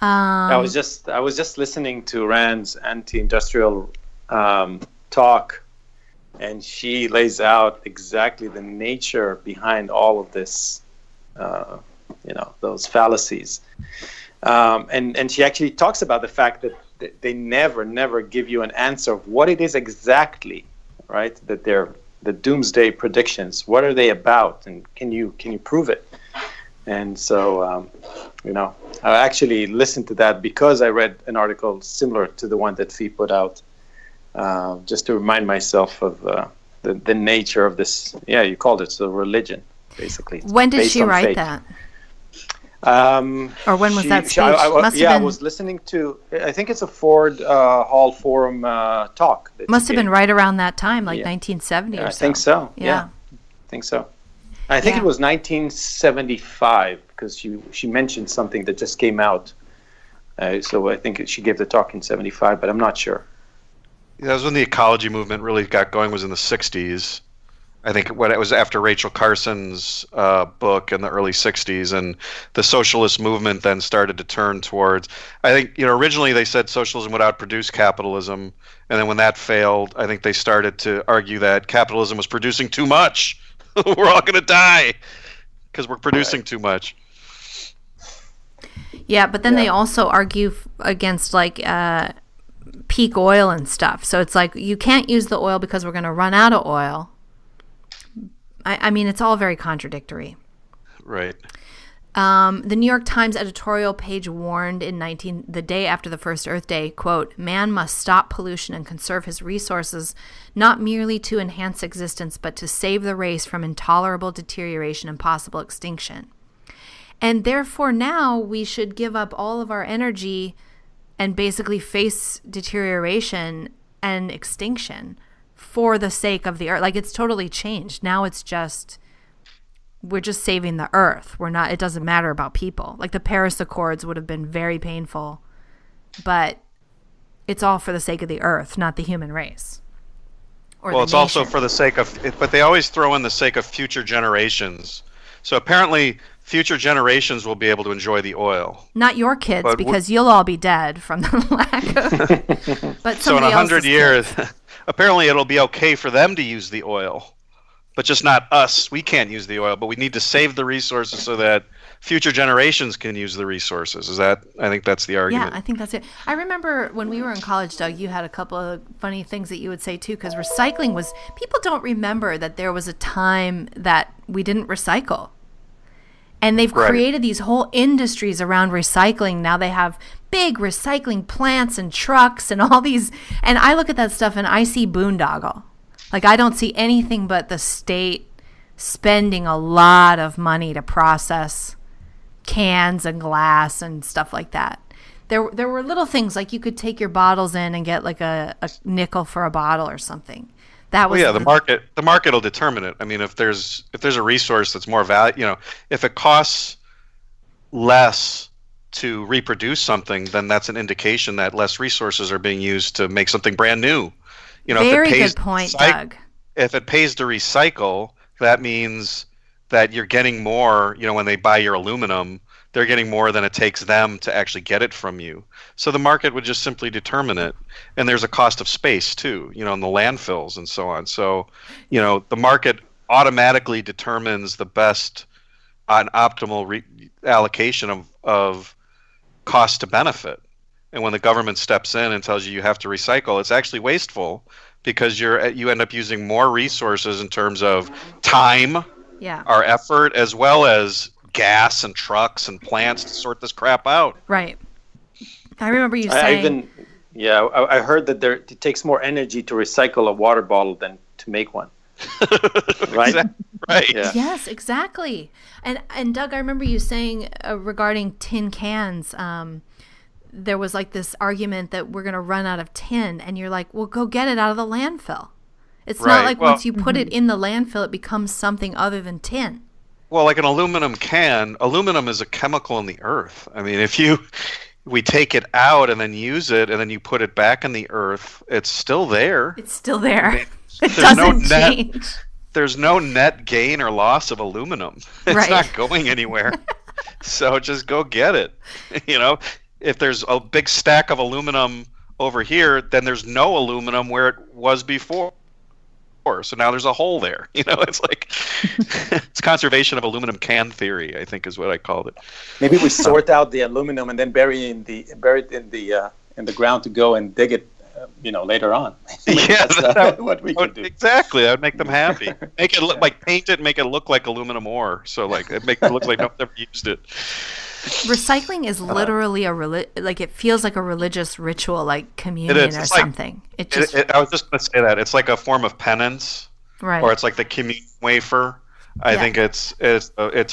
I was just listening to Rand's anti-industrial talk, and she lays out exactly the nature behind all of this, those fallacies. And she actually talks about the fact that they never give you an answer of what it is exactly, right? That they're the doomsday predictions. What are they about, and can you prove it? And so, I actually listened to that because I read an article similar to the one that Fee put out, just to remind myself of the nature of this. Yeah, you called it so religion, basically. When did she write faith. that? Or when was that speech? I was listening to, I think it's a Ford Hall Forum talk. Must have been right around that time, like 1970 or so. I think so. Yeah. I think so. I think it was 1975 because she mentioned something that just came out. So I think she gave the talk in 75, but I'm not sure. Yeah, that was when the ecology movement really got going, was in the 60s. I think when it was after Rachel Carson's book in the early 60s, and the socialist movement then started to turn towards, I think, originally they said socialism would outproduce capitalism, and then when that failed, I think they started to argue that capitalism was producing too much. We're all going to die because we're producing too much. Yeah, but then they also argue against like peak oil and stuff. So it's like you can't use the oil because we're going to run out of oil. I mean, it's all very contradictory. Right. The New York Times editorial page warned the day after the first Earth Day, quote, "Man must stop pollution and conserve his resources, not merely to enhance existence, but to save the race from intolerable deterioration and possible extinction. And therefore now we should give up all of our energy and basically face deterioration and extinction for the sake of the earth." Like, it's totally changed. Now it's just, we're just saving the earth. It doesn't matter about people. Like the Paris Accords would have been very painful, but it's all for the sake of the earth, not the human race. Well, it's also for the sake of, but they always throw in the sake of future generations. So apparently future generations will be able to enjoy the oil. Not your kids, because you'll all be dead from the lack of. But so in 100 years, apparently it'll be okay for them to use the oil, but just not us. We can't use the oil, but we need to save the resources so that future generations can use the resources. I think that's the argument. Yeah, I think that's it. I remember when we were in college, Doug, you had a couple of funny things that you would say too, because recycling was, people don't remember that there was a time that we didn't recycle. And they've created these whole industries around recycling. Now they have big recycling plants and trucks and all these. And I look at that stuff and I see boondoggle. Like, I don't see anything but the state spending a lot of money to process cans and glass and stuff like that. There were little things like you could take your bottles in and get like a nickel for a bottle or something. That was the market will determine it. I mean, if there's a resource that's more value, if it costs less to reproduce something, then that's an indication that less resources are being used to make something brand new. Very good point, Doug. If it pays to recycle, that means that you're getting more, when they buy your aluminum, they're getting more than it takes them to actually get it from you. So the market would just simply determine it. And there's a cost of space too, in the landfills and so on. So, the market automatically determines the best and optimal allocation of cost to benefit. And when the government steps in and tells you have to recycle, it's actually wasteful because you end up using more resources in terms of time, our effort, as well as gas and trucks and plants to sort this crap out. Right. I remember you saying. I heard that it takes more energy to recycle a water bottle than to make one. Right? Right. Yeah. Yes, exactly. And Doug, I remember you saying regarding tin cans, there was like this argument that we're going to run out of tin, and you're like, well, go get it out of the landfill. It's not like once you put it in the landfill, it becomes something other than tin. Well, like an aluminum can, aluminum is a chemical in the earth. I mean, we take it out and then use it, and then you put it back in the earth, it's still there. It's still there. I mean, it doesn't change. There's no net gain or loss of aluminum. It's not going anywhere. So just go get it. If there's a big stack of aluminum over here, then there's no aluminum where it was before. So now there's a hole there. It's like it's conservation of aluminum can theory, I think is what I called it. Maybe we sort out the aluminum and then bury it in the ground to go and dig it, later on. That's what we could do. Exactly, that would make them happy. Make it look paint it, make it look like aluminum ore. So it make it look like no one's ever used it. Recycling is literally it feels like a religious ritual, like communion or something. I was just going to say that it's like a form of penance, right? Or it's like the communion wafer. I think it's a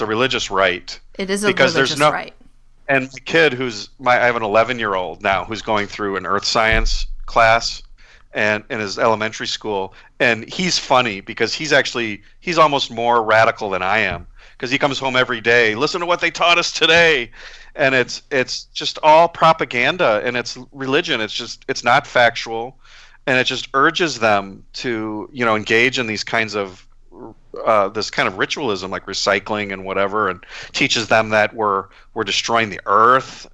religious rite. It is a religious rite. And my kid, I have an 11-year-old now who's going through an earth science class, and in his elementary school, and he's funny because he's almost more radical than I am. Because he comes home every day, listen to what they taught us today, and it's just all propaganda, and it's religion. It's not factual, and it just urges them to engage in these kinds of this kind of ritualism, like recycling and whatever, and teaches them that we're destroying the earth,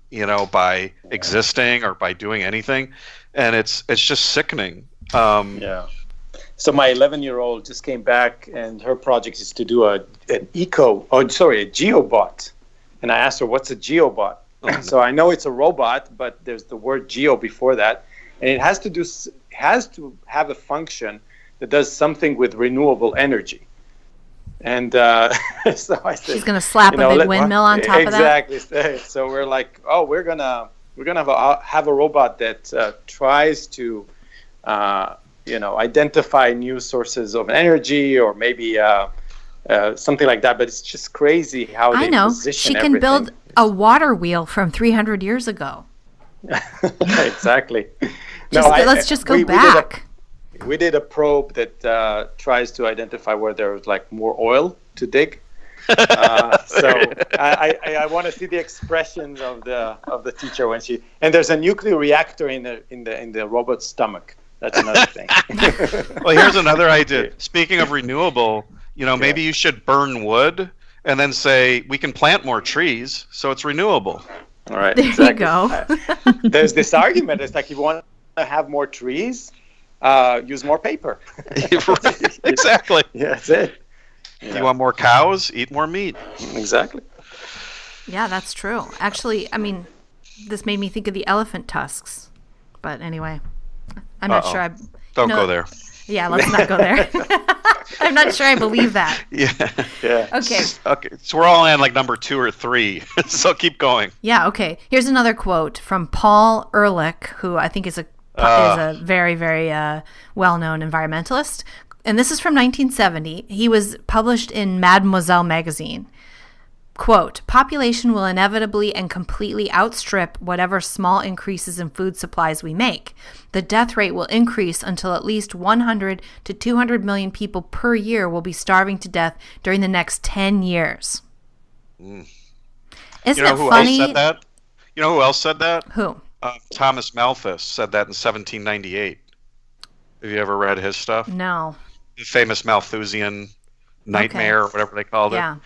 by existing or by doing anything, and it's just sickening. So my 11-year-old just came back, and her project is to do a geobot. And I asked her, what's a geobot? So I know it's a robot, but there's the word geo before that. And it has to have a function that does something with renewable energy. And so I said, she's going to slap a big windmill on top of that? Exactly. So we're like, we're gonna have a robot that tries to identify new sources of energy, or maybe something like that. But it's just crazy how they position everything. She can build a water wheel from 300 years ago. Exactly. Let's just go back. We did a probe that tries to identify where there's more oil to dig. So I want to see the expressions of the teacher when and there's a nuclear reactor in the robot's stomach. That's another thing. Well, here's another idea. Speaking of renewable, maybe you should burn wood and then say we can plant more trees, so it's renewable. All right. There exactly. you go. There's this argument. It's like, if you want to have more trees, use more paper. Exactly. Yeah, that's it. You want more cows? Eat more meat. Exactly. Yeah, that's true. Actually, I mean, this made me think of the elephant tusks. But anyway, I'm not sure. Don't go there. Yeah, let's not go there. I'm not sure I believe that. Yeah. Okay. So we're all in number 2 or 3. So keep going. Yeah. Okay. Here's another quote from Paul Ehrlich, who I think is a very, very well-known environmentalist. And this is from 1970. He was published in Mademoiselle magazine. Quote, population will inevitably and completely outstrip whatever small increases in food supplies we make. The death rate will increase until at least 100 to 200 million people per year will be starving to death during the next 10 years. Isn't it funny? Else said that? You know who else said that? Who? Thomas Malthus said that in 1798. Have you ever read his stuff? No. The famous Malthusian nightmare, or whatever they called it. Yeah,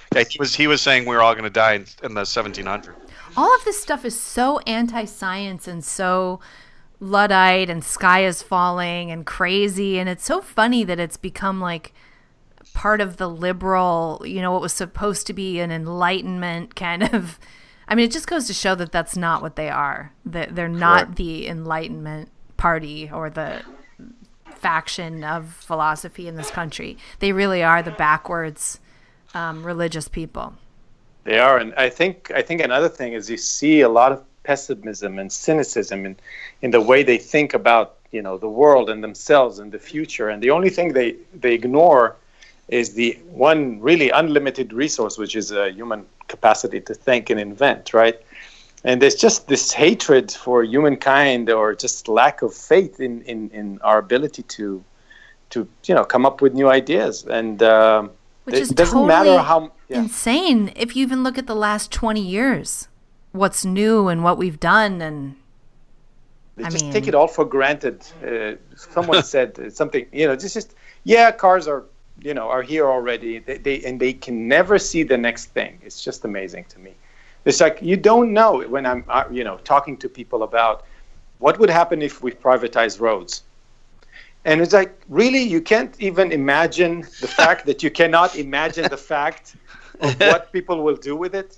he was saying we were all going to die in the 1700s. All of this stuff is so anti-science and so Luddite and sky is falling and crazy, and it's so funny that it's become part of the liberal, what was supposed to be an enlightenment kind of. I mean, it just goes to show that that's not what they are. That they're not the Enlightenment party or the faction of philosophy in this country. They really are the backwards religious people. They are, and I think another thing is you see a lot of pessimism and cynicism in the way they think about the world and themselves and the future, and the only thing they ignore is the one really unlimited resource, which is a human capacity to think and invent, right? And there's just this hatred for humankind, or just lack of faith in our ability to come up with new ideas. And which is it doesn't totally matter how insane. If you even look at the last 20 years, what's new and what we've done, and they just take it all for granted. Someone said something, cars are here already. They can never see the next thing. It's just amazing to me. It's like, you don't know, when I'm talking to people about what would happen if we privatize roads. And it's like, really, you can't even imagine the fact that you cannot imagine the fact of what people will do with it?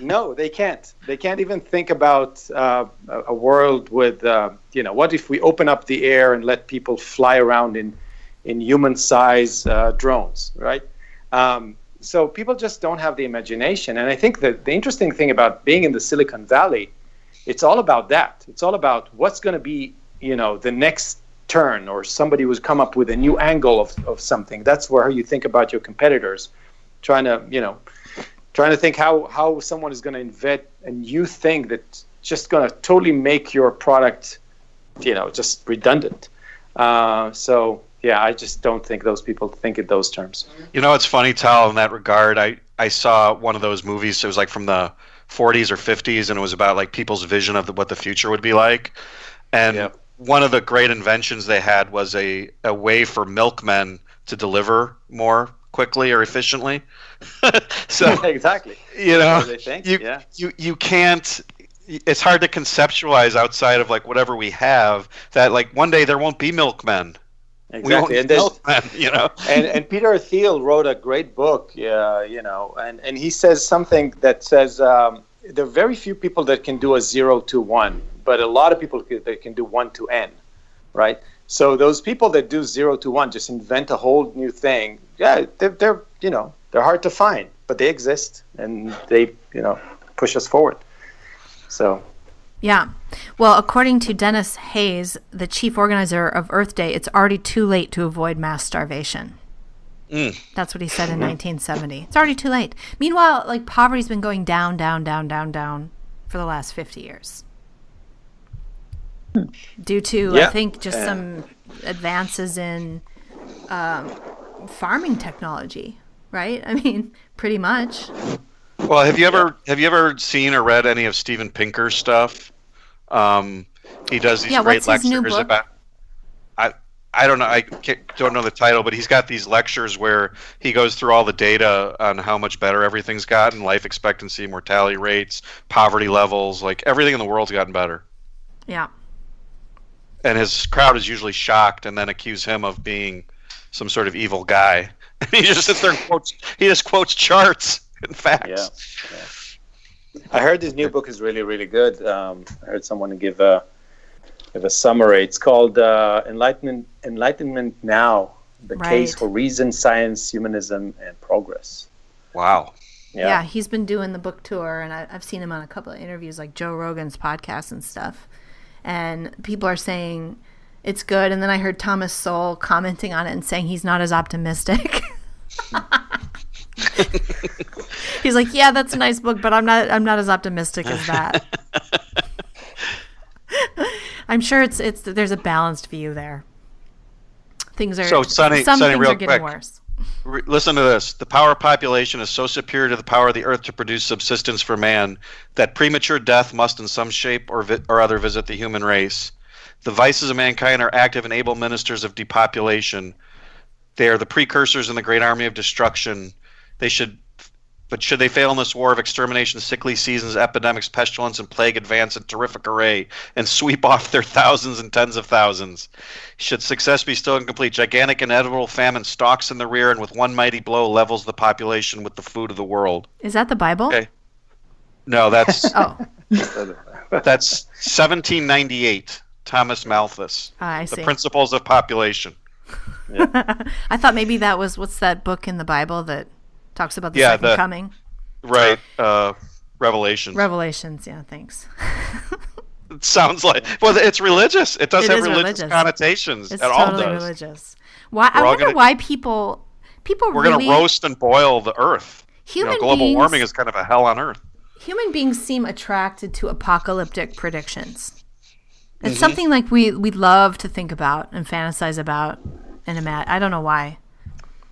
No, they can't. They can't even think about a world with, what if we open up the air and let people fly around in human-size drones, right? So people just don't have the imagination. And I think that the interesting thing about being in the Silicon Valley, it's all about that. It's all about what's going to be, the next turn, or somebody who's come up with a new angle of something. That's where you think about your competitors, trying to think how someone is going to invent a new thing that's just going to totally make your product, just redundant. So yeah, I just don't think those people think in those terms. It's funny, Tal, in that regard. I saw one of those movies. It was like from the 40s or 50s, and it was about like people's vision of what the future would be like. And one of the great inventions they had was a way for milkmen to deliver more quickly or efficiently. So exactly. They think. You can't. It's hard to conceptualize outside of like whatever we have, that like one day there won't be milkmen. Exactly, and and Peter Thiel wrote a great book, and he says something that says there are very few people that can do a 0 to 1, but a lot of people that can do 1 to n, right? So those people that do 0 to 1 just invent a whole new thing. Yeah, they're hard to find, but they exist, and they push us forward. So. Yeah. Well, according to Dennis Hayes, the chief organizer of Earth Day, it's already too late to avoid mass starvation. That's what he said in 1970. It's already too late. Meanwhile, like, poverty's been going down, down, down, down, down for the last 50 years. Due to, I think, just some advances in farming technology, right? I mean, pretty much. Well, have you ever seen or read any of Steven Pinker's stuff? He does these great lectures about. I don't know. Don't know the title, but he's got these lectures where he goes through all the data on how much better everything's gotten: life expectancy, mortality rates, poverty levels. Like, everything in the world's gotten better. Yeah. And his crowd is usually shocked, and then accuse him of being some sort of evil guy. He just sits there and quotes. He just quotes charts and facts. Yeah. I heard his new book is really, really good. I heard someone give a summary. It's called Enlightenment Now: The Case for Reason, Science, Humanism, and Progress. Wow. Yeah, he's been doing the book tour, and I've seen him on a couple of interviews, like Joe Rogan's podcast and stuff. And people are saying it's good. And then I heard Thomas Sowell commenting on it and saying he's not as optimistic. He's like, yeah, that's a nice book, but I'm not as optimistic as that. I'm sure there's a balanced view there. Things are some things are getting worse. Listen to this. The power of population is so superior to the power of the earth to produce subsistence for man that premature death must in some shape or other visit the human race. The vices of mankind are active and able ministers of depopulation. They are the precursors in the great army of destruction. But should they fail in this war of extermination, sickly seasons, epidemics, pestilence, and plague advance in terrific array and sweep off their thousands and tens of thousands. Should success be still incomplete, gigantic inevitable famine stalks in the rear and with one mighty blow levels the population with the food of the world. Is that the Bible? Okay. No, that's that's 1798, Thomas Malthus. I see. The Principles of Population. Yeah. I thought maybe that was, what's that book in the Bible that talks about the second coming? Right. Revelations. Revelations, yeah, thanks. It sounds like, well, it's religious. It does have religious connotations. It's it totally all does. Religious. Why? I wonder why people we're really, going to roast and boil the earth. Global warming is kind of a hell on earth. Human beings seem attracted to apocalyptic predictions. It's something like we love to think about and fantasize about and imagine. I don't know why.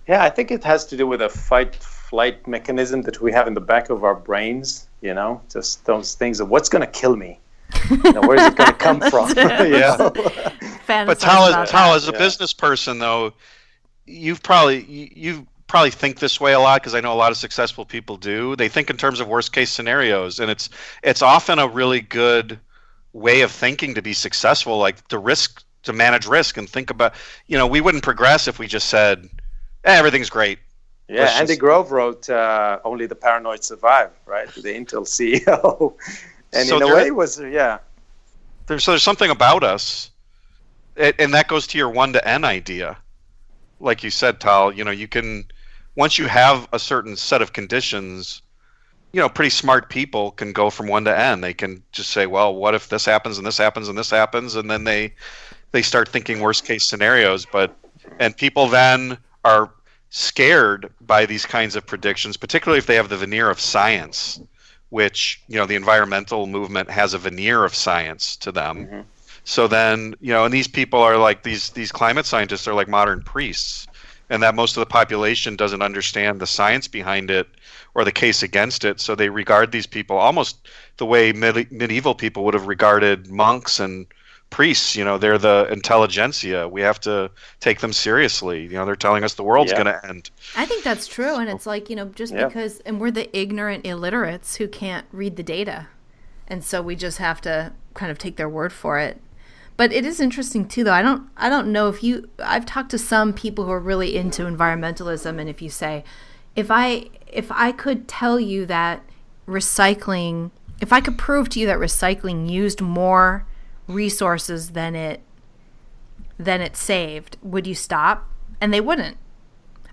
Yeah, I think it has to do with a fight-flight mechanism that we have in the back of our brains. Just those things of what's going to kill me. Where's it going to come from? Yeah. But Tal, as a business person, though, you probably think this way a lot, because I know a lot of successful people do. They think in terms of worst case scenarios, and it's often a really good way of thinking to be successful, like to manage risk and think about, we wouldn't progress if we just said, everything's great. Yeah, Andy Grove wrote Only the Paranoid Survive, right? The Intel CEO. And so in a way it was, There's something about us, and that goes to your 1 to N idea. Like you said, Tal, you can, once you have a certain set of conditions, pretty smart people can go from 1 to N. They can just say, well, what if this happens and this happens and this happens? And then they start thinking worst case scenarios. And people then are scared by these kinds of predictions, particularly if they have the veneer of science, which, the environmental movement has a veneer of science to them. Mm-hmm. So then, and these people are like, these climate scientists are like modern priests, and that most of the population doesn't understand the science behind it or the case against it. So they regard these people almost the way medieval people would have regarded monks and priests. They're the intelligentsia. We have to take them seriously. They're telling us the world's going to end. I think that's true. And it's like, because, and we're the ignorant illiterates who can't read the data. And so we just have to kind of take their word for it. But it is interesting too, though. I don't know if I've talked to some people who are really into environmentalism, and if you say, if I could tell you that recycling, if I could prove to you that recycling used more resources than it saved, would you stop? And they wouldn't.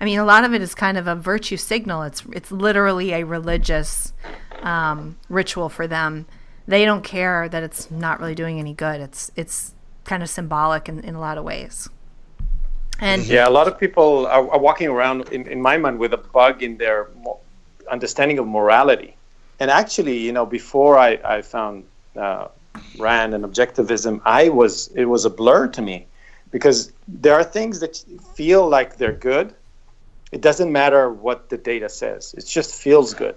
I mean, a lot of it is kind of a virtue signal. It's literally a religious ritual for them. They don't care that it's not really doing any good. It's kind of symbolic in a lot of ways. And a lot of people are walking around in my mind with a bug in their understanding of morality. And actually, before I found Rand and objectivism, it was a blur to me, because there are things that feel like they're good. It doesn't matter what the data says. It just feels good.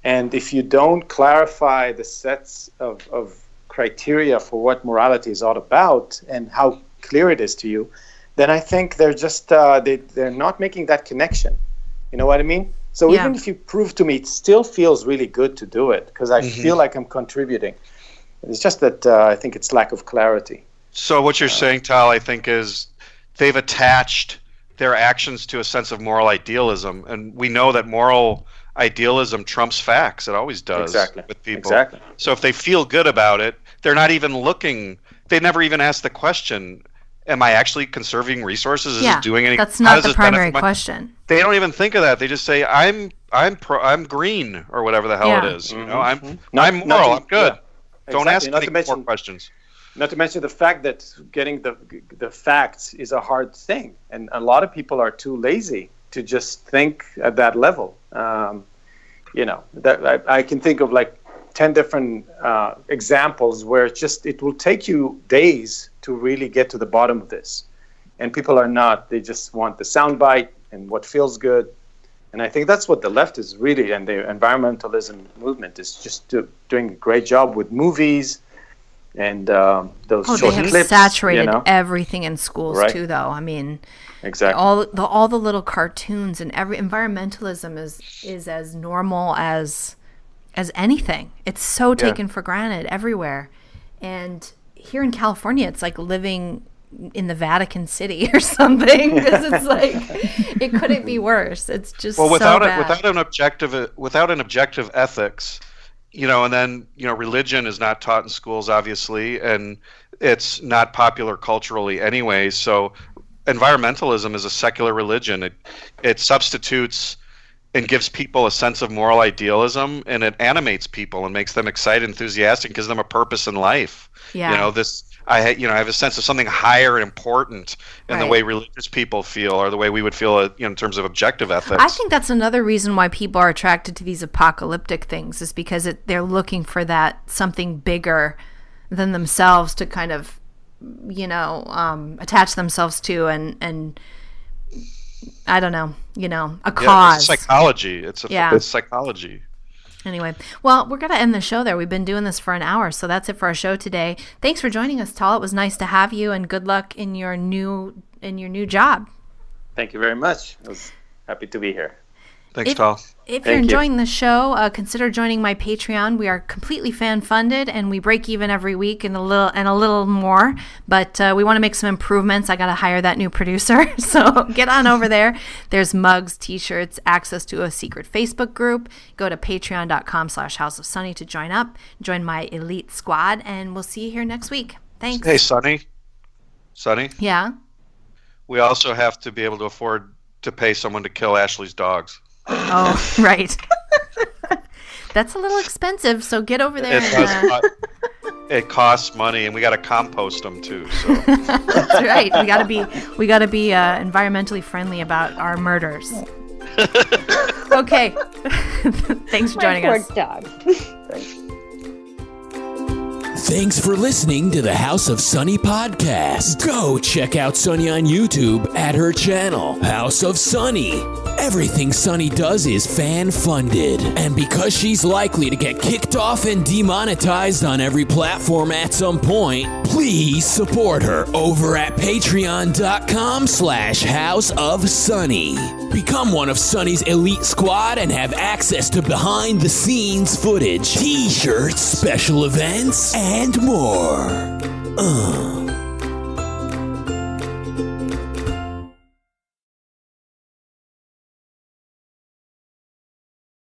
And if you don't clarify the sets of criteria for what morality is all about and how clear it is to you, then I think they're just they're not making that connection. You know what I mean? So even if you prove to me, it still feels really good to do it, because I feel like I'm contributing. It's just that I think it's lack of clarity. So what you're saying, Tal, I think, is they've attached their actions to a sense of moral idealism, and we know that moral idealism trumps facts. It always does with people. Exactly. So if they feel good about it, they're not even looking. They never even ask the question, am I actually conserving resources? Is it doing anything? That's not the primary question. They don't even think of that. They just say, I'm green, or whatever the hell it is. I'm moral. I'm good. Don't ask any more questions. Not to mention the fact that getting the facts is a hard thing, and a lot of people are too lazy to just think at that level. That I can think of like 10 different examples where it will take you days to really get to the bottom of this, and people are not. They just want the soundbite and what feels good. And I think that's what the left is really, and the environmentalism movement is just doing a great job with movies and those short clips. They have saturated everything in schools too, though. I mean, exactly. All the little cartoons, and every environmentalism is as normal as anything. It's so taken for granted everywhere. And here in California, it's like living in the Vatican City or something, because it's like it couldn't be worse. It's just without an objective ethics, and then religion is not taught in schools, obviously, and it's not popular culturally anyway. So environmentalism is a secular religion. It substitutes and gives people a sense of moral idealism, and it animates people and makes them excited, enthusiastic, gives them a purpose in life. Yeah. You know, I have a sense of something higher and important in the way religious people feel, or the way we would feel, in terms of objective ethics. I think that's another reason why people are attracted to these apocalyptic things, is because they're looking for that something bigger than themselves to kind of, attach themselves to, and I don't know, a cause. It's psychology. It's psychology. Anyway, well, we're going to end the show there. We've been doing this for an hour, so that's it for our show today. Thanks for joining us, Tal. It was nice to have you, and good luck in your new job. Thank you very much. I was happy to be here. Thanks, Tal. If you're enjoying the show, consider joining my Patreon. We are completely fan-funded, and we break even every week and a little more. But we want to make some improvements. I got to hire that new producer, so get on over there. There's mugs, T-shirts, access to a secret Facebook group. Go to patreon.com/House of Sunny to join up. Join my elite squad, and we'll see you here next week. Thanks. Hey, Sunny. Yeah. We also have to be able to afford to pay someone to kill Ashley's dogs. Oh, right. That's a little expensive, so get over there. It costs money, and we got to compost them too. So. That's right. We got to be environmentally friendly about our murders. Okay. Thanks for joining us. Poor dog. Thanks for listening to the House of Sunny podcast. Go check out Sunny on YouTube at her channel, House of Sunny. Everything Sunny does is fan-funded, and because she's likely to get kicked off and demonetized on every platform at some point, please support her over at patreon.com/House of Sunny. Become one of Sunny's elite squad and have access to behind-the-scenes footage, T-shirts, special events, and more.